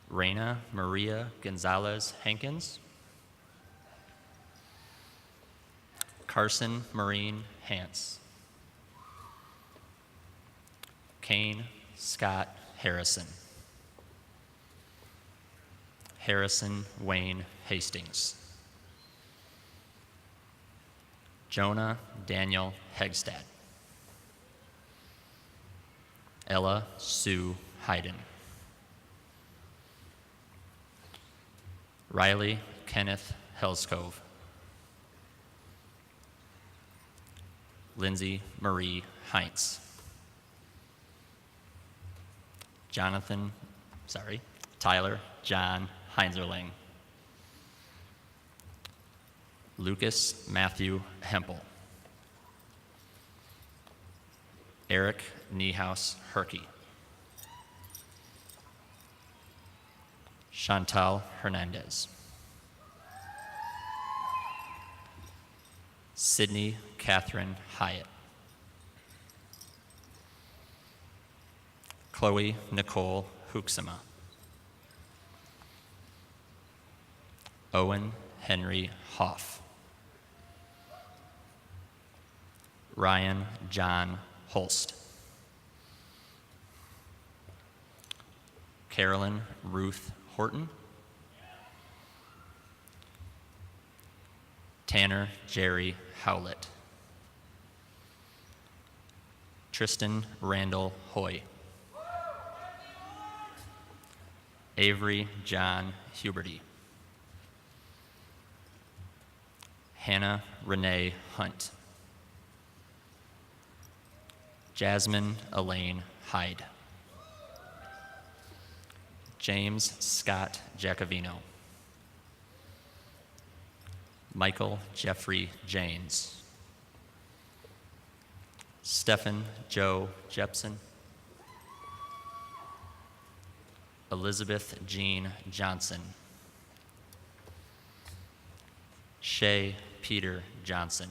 Reina Maria Gonzalez Hankins. Carson Marine Hance. Kane Scott Harrison. Harrison Wayne Hastings. Jonah Daniel Hegstad. Ella Sue Hayden. Riley Kenneth Helskove. Lindsay Marie Heinz. Tyler John Heinzerling. Lucas Matthew Hempel. Eric Niehaus Herkey. Chantal Hernandez. Sydney Catherine Hyatt. Chloe Nicole Huxema. Owen Henry Hoff. Ryan John Holst. Carolyn Ruth Horton. Tanner Jerry Howlett. Tristan Randall Hoy. Avery John Huberty. Hannah Renee Hunt. Jasmine Elaine Hyde. James Scott Giacovino. Michael Jeffrey Janes. Stephen Joe Jepson. Elizabeth Jean Johnson. Shay Peter Johnson.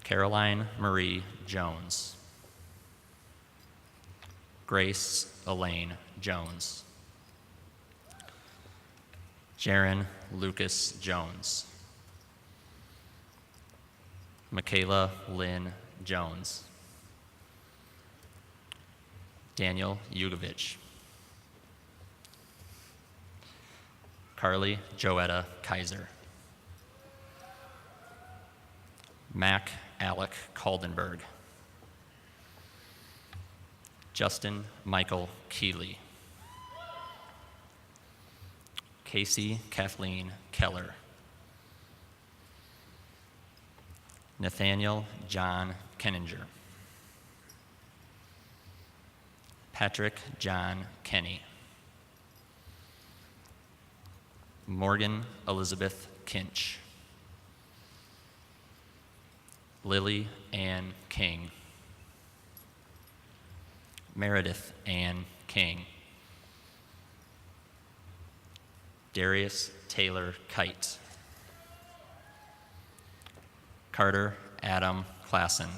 Caroline Marie Jones. Grace Elaine Jones. Jaron Lucas Jones. Michaela Lynn Jones. Daniel Yugovich. Carly Joetta Kaiser. Mac Alec Kaldenberg. Justin Michael Keeley. Casey Kathleen Keller. Nathaniel John Kenninger. Patrick John Kenny. Morgan Elizabeth Kinch. Lily Ann King. Meredith Ann King. Darius Taylor Kite. Carter Adam Klassen.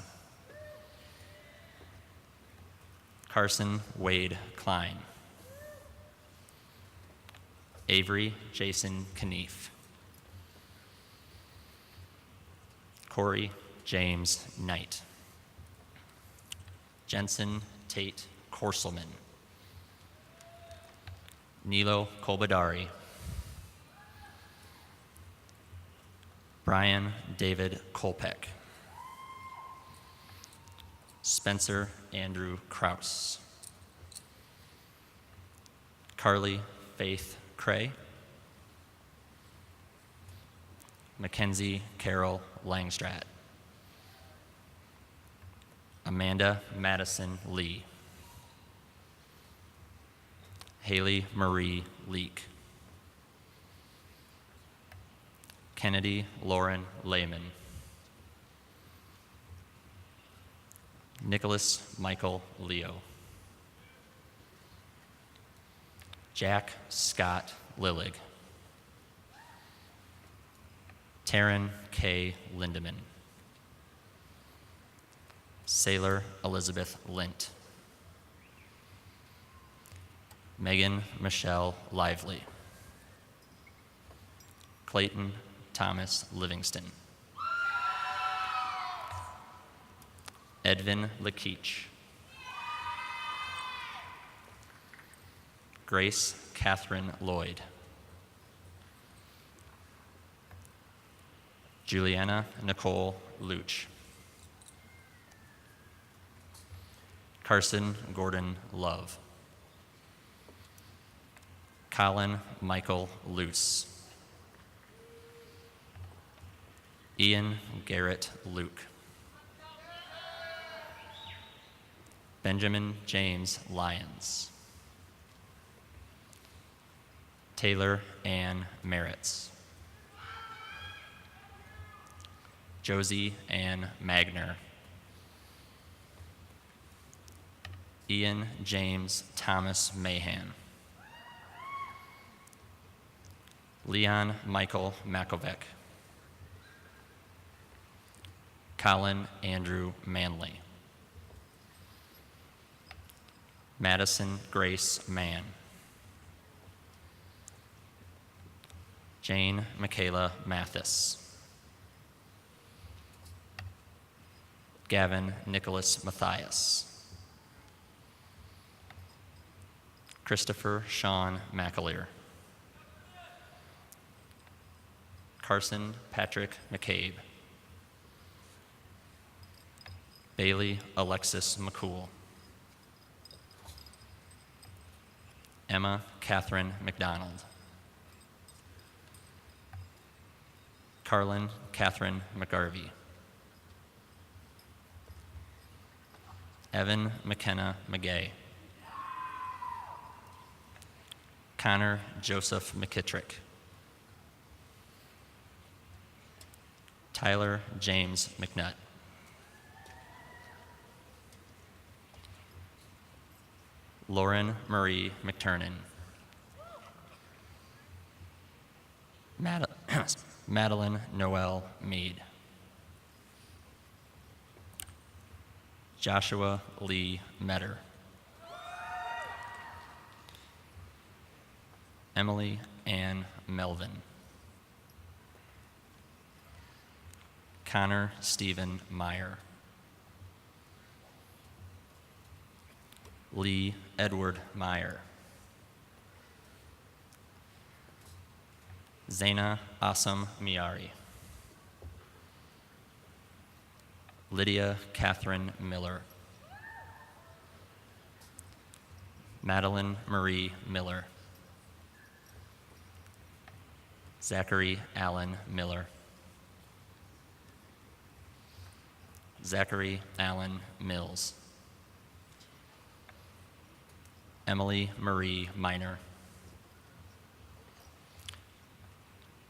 Carson Wade Klein. Avery Jason Knief. Corey James Knight. Jensen Tate Korselman. Nilo Kolbadari. Brian David Kolpeck. Spencer Andrew Kraus. Carly Faith Cray. Mackenzie Carol Langstrat. Amanda Madison Lee. Haley Marie Leake. Kennedy Lauren Lehman. Nicholas Michael Leo. Jack Scott Lillig. Taryn K. Lindeman. Sailor Elizabeth Lint. Megan Michelle Lively. Clayton Thomas Livingston. Edvin Lakeach. Grace Catherine Lloyd. Juliana Nicole Luch. Carson Gordon Love. Colin Michael Luce. Ian Garrett Luke. Benjamin James Lyons. Taylor Ann Merritts. Josie Ann Magner. Ian James Thomas Mahan. Leon Michael Makovec. Colin Andrew Manley. Madison Grace Mann. Jane Michaela Mathis. Gavin Nicholas Mathias. Christopher Sean McAleer. Carson Patrick McCabe. Bailey Alexis McCool. Emma Catherine McDonald. Carlin Catherine McGarvey. Evan McKenna McGay. Connor Joseph McKittrick. Tyler James McNutt. Lauren Marie McTurnan. Madeline Noel Mead. Joshua Lee Metter. Emily Ann Melvin. Connor Stephen Meyer. Lee Edward Meyer. Zaina Assam Miari. Lydia Catherine Miller. Madeline Marie Miller. Zachary Allen Miller. Zachary Allen Mills. Emily Marie Miner.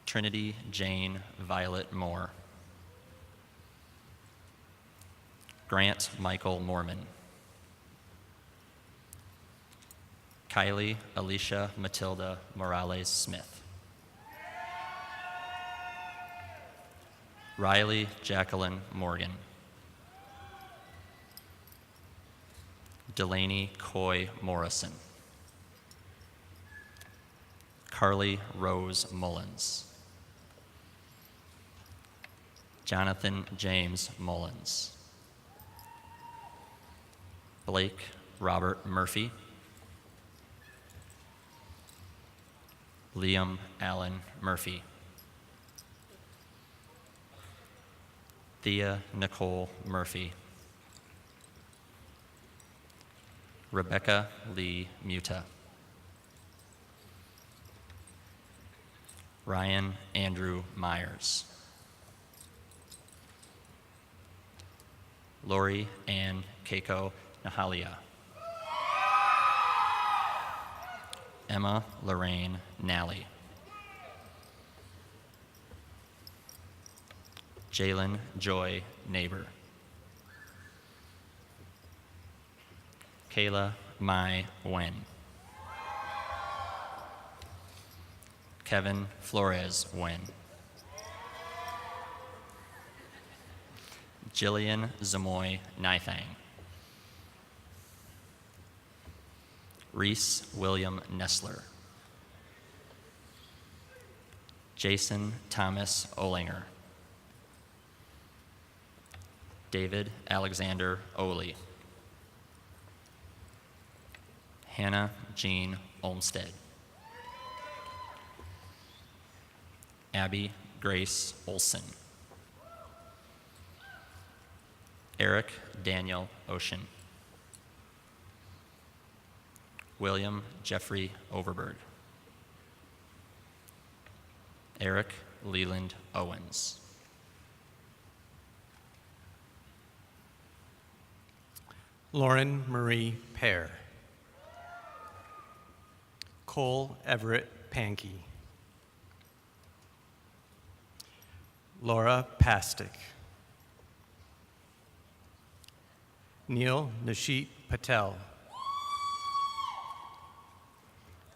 Trinity Jane Violet Moore. Grant Michael Mormon. Kylie Alicia Matilda Morales Smith. Riley Jacqueline Morgan. Delaney Coy Morrison. Carly Rose Mullins. Jonathan James Mullins. Blake Robert Murphy. Liam Allen Murphy. Thea Nicole Murphy. Rebecca Lee Muta. Ryan Andrew Myers. Lori Ann Keiko Nahalia. Emma Lorraine Nally. Jalen Joy Neighbor. Kayla Mai Wen. Kevin Flores Wen. Jillian Zamoy Nithang. Reese William Nessler. Jason Thomas Olinger. David Alexander Oley. Hannah Jean Olmsted. Abby Grace Olson. Eric Daniel Ocean. William Jeffrey Overberg. Eric Leland Owens. Lauren Marie Pear. Cole Everett Pankey. Laura Pastic. Neil Nashit Patel.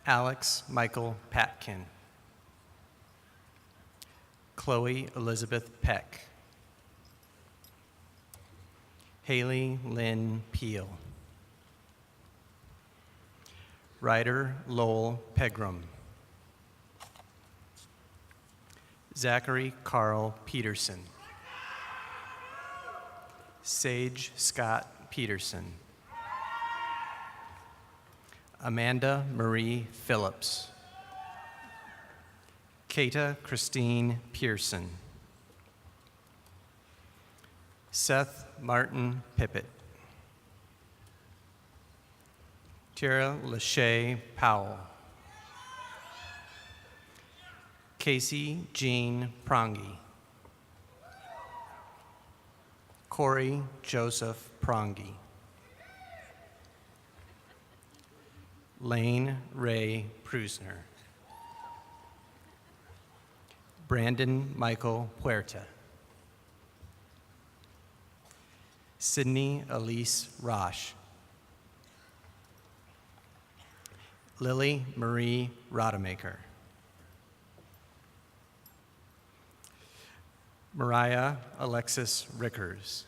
Alex Michael Patkin. Chloe Elizabeth Peck. Haley Lynn Peel. Ryder Lowell Pegram. Zachary Carl Peterson. Sage Scott Peterson. Amanda Marie Phillips. Kata Christine Pearson. Seth Martin Pippett. Tara Lachey Powell. Casey Jean Prongi. Corey Joseph Prongi. Lane Ray Prusner. Brandon Michael Puerta. Sydney Elise Roche. Lily Marie Rodemaker. Mariah Alexis Rickers.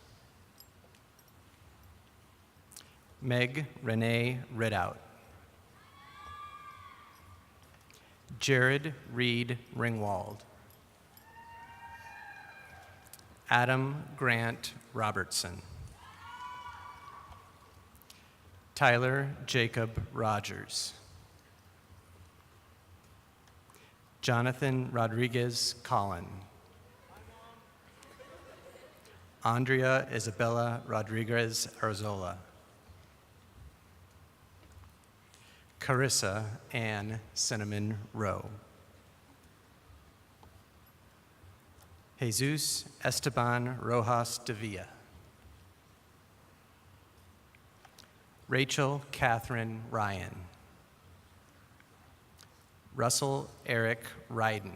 Meg Renee Ridout. Jared Reed Ringwald. Adam Grant Robertson. Tyler Jacob Rogers. Jonathan Rodriguez Collin. Andrea Isabella Rodriguez Arzola. Carissa Ann Cinnamon Rowe. Jesus Esteban Rojas de Villa. Rachel Catherine Ryan. Russell Eric Ryden.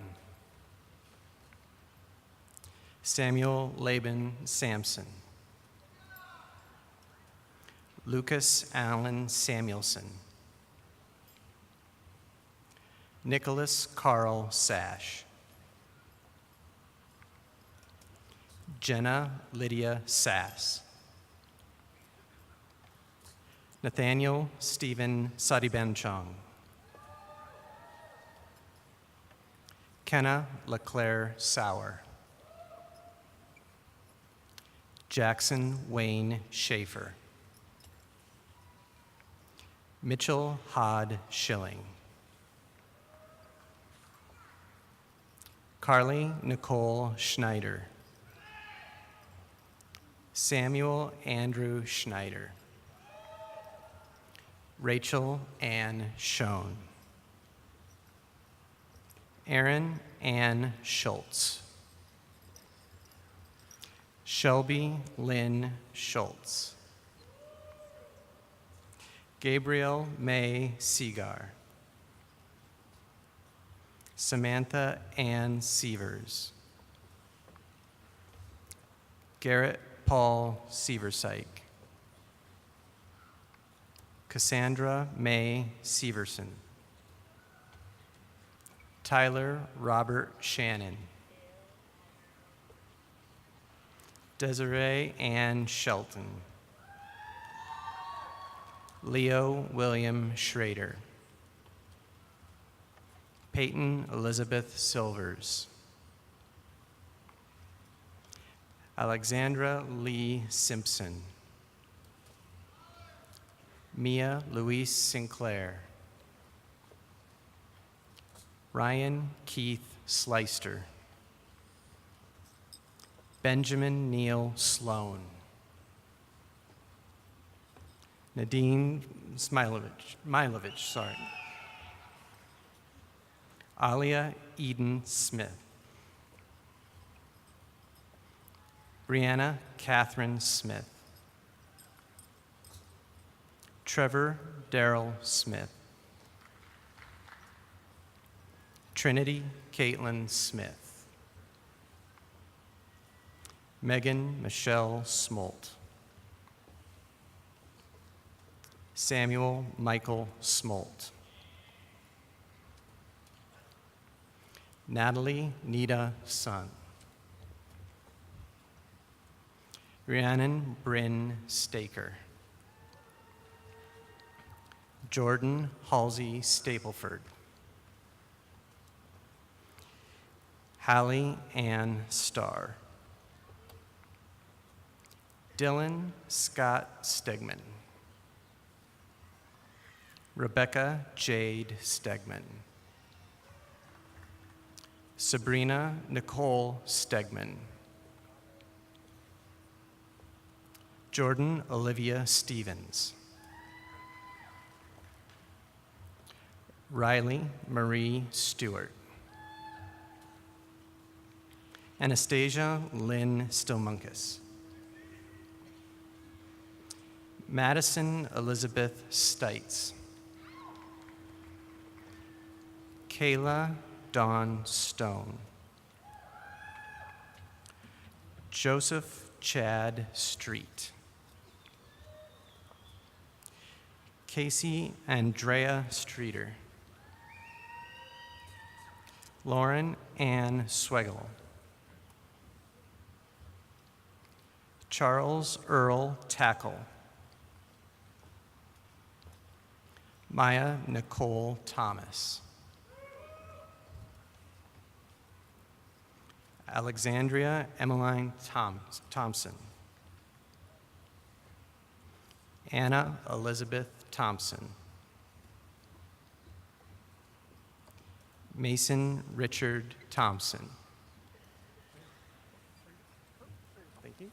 Samuel Laban Sampson. Lucas Allen Samuelson. Nicholas Carl Sash. Jenna Lydia Sass. Nathaniel Stephen Sadibenchong. Kenna LeClaire Sauer. Jackson Wayne Schaefer. Mitchell Hod Schilling. Carly Nicole Schneider. Samuel Andrew Schneider. Rachel Ann Schoen. Erin Ann Schultz. Shelby Lynn Schultz. Gabriel May Segar. Samantha Ann Sievers. Garrett Paul Seversyke. Cassandra May Severson. Tyler Robert Shannon. Desiree Ann Shelton. Leo William Schrader. Peyton Elizabeth Silvers. Alexandra Lee Simpson. Mia Louise Sinclair. Ryan Keith Sleister. Benjamin Neal Sloan. Nadine Smilovich, Alia Eden Smith. Brianna Catherine Smith. Trevor Darrell Smith. Trinity Caitlin Smith. Megan Michelle Smolt. Samuel Michael Smolt. Natalie Nita Sun. Rhiannon Bryn Staker. Jordan Halsey Stapleford. Hallie Ann Starr. Dylan Scott Stegman. Rebecca Jade Stegman. Sabrina Nicole Stegman. Jordan Olivia Stevens. Riley Marie Stewart. Anastasia Lynn Stilmunkus. Madison Elizabeth Stites. Kayla Dawn Stone. Joseph Chad Street. Casey Andrea Streeter. Lauren Ann Swegel. Charles Earl Tackle. Maya Nicole Thomas. Alexandria Emmeline Thompson. Anna Elizabeth Thompson. Mason Richard Thompson. Thank you.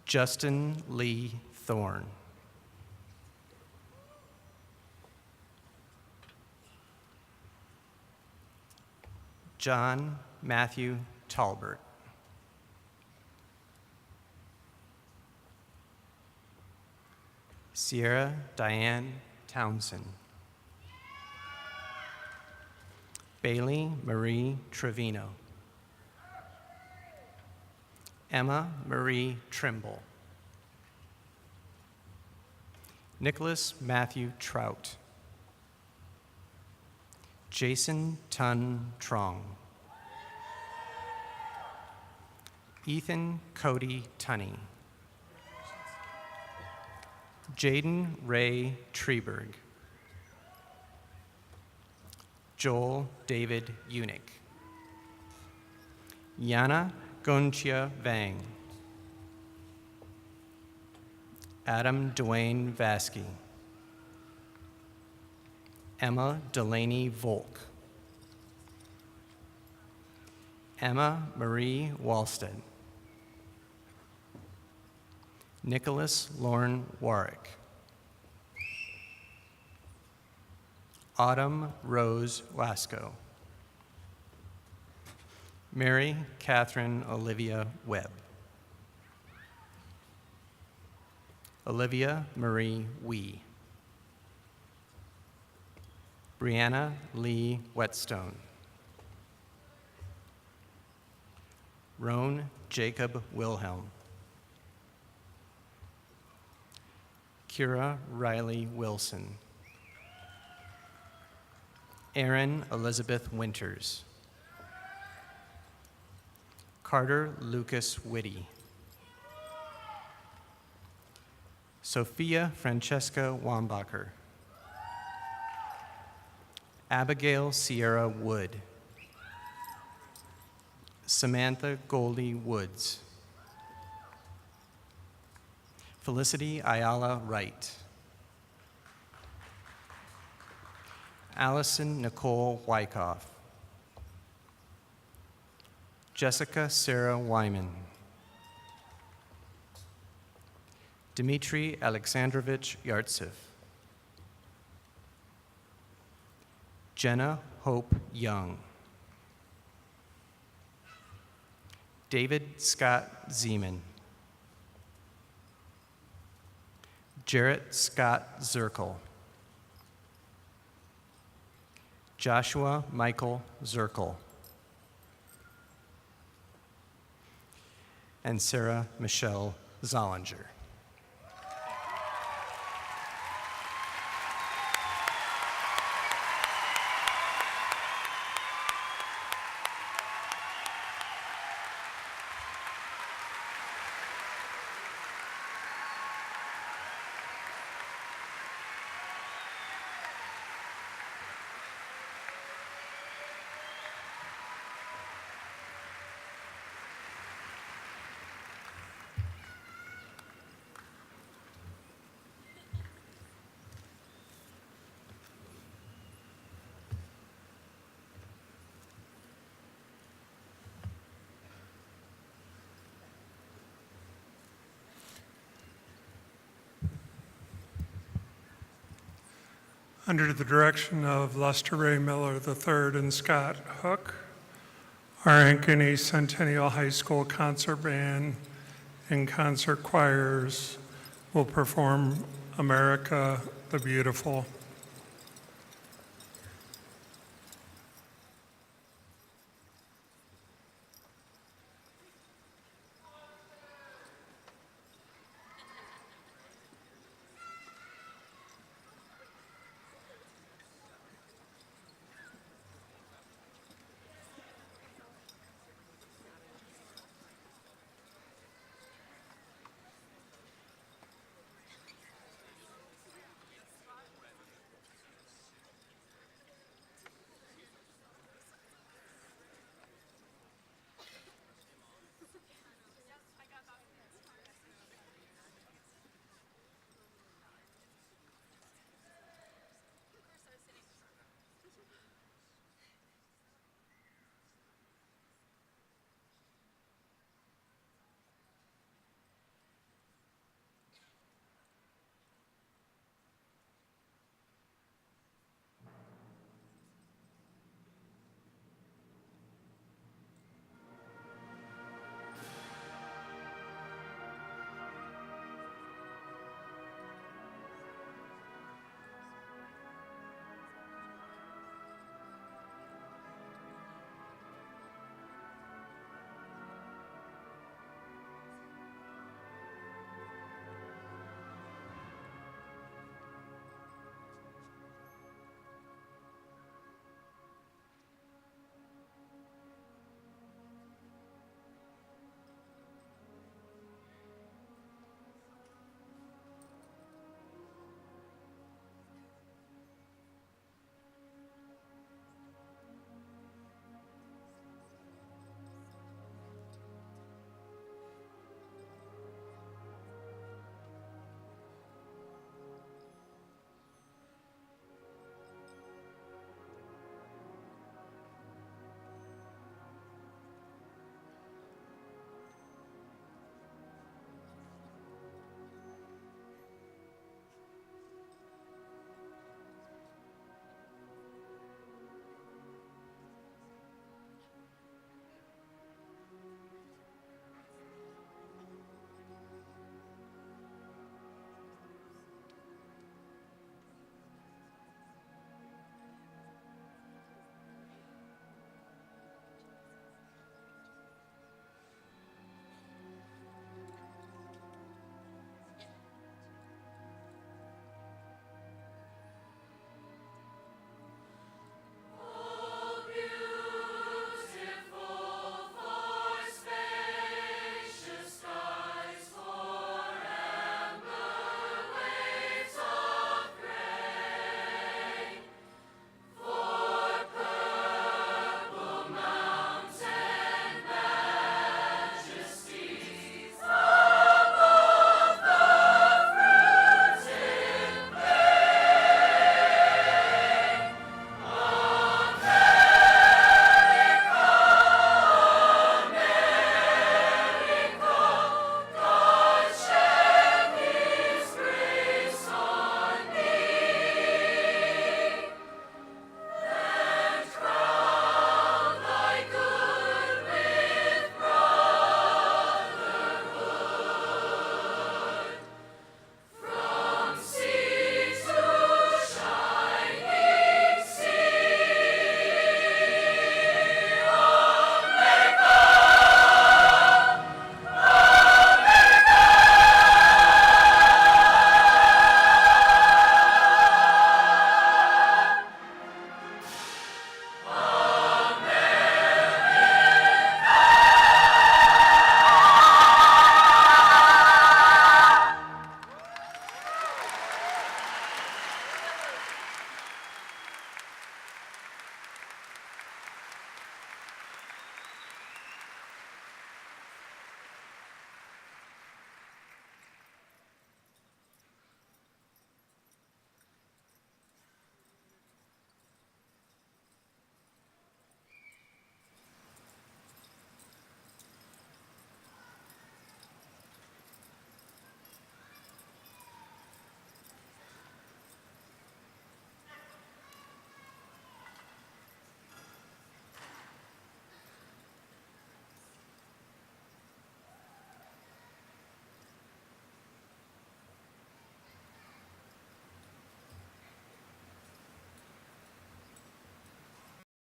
Justin Lee Thorne. John Matthew Talbert. Sierra Diane Townsend. Bailey Marie Trevino. Emma Marie Trimble. Nicholas Matthew Trout. Jason Tun Trong. Ethan Cody Tunney. Jaden Ray Treberg. Joel David Unick. Yana Gonchia Vang. Adam Dwayne Vasky. Emma Delaney Volk. Emma Marie Walsted. Nicholas Lorne Warwick. Autumn Rose Wasco. Mary Catherine Olivia Webb. Olivia Marie Wee. Brianna Lee Whetstone. Roan Jacob Wilhelm. Kira Riley Wilson. Erin Elizabeth Winters. Carter Lucas Whitty. Sophia Francesca Wambacher. Abigail Sierra Wood. Samantha Goldie Woods. Felicity Ayala Wright. Allison Nicole Wyckoff. Jessica Sarah Wyman. Dmitry Alexandrovich Yartsev. Jenna Hope Young. David Scott Zeman. Jarrett Scott Zirkle. Joshua Michael Zirkle. And Sarah Michelle Zollinger. Under the direction of Lester Ray Miller III and Scott Hook, our Ankeny Centennial High School concert band and concert choirs will perform America the Beautiful.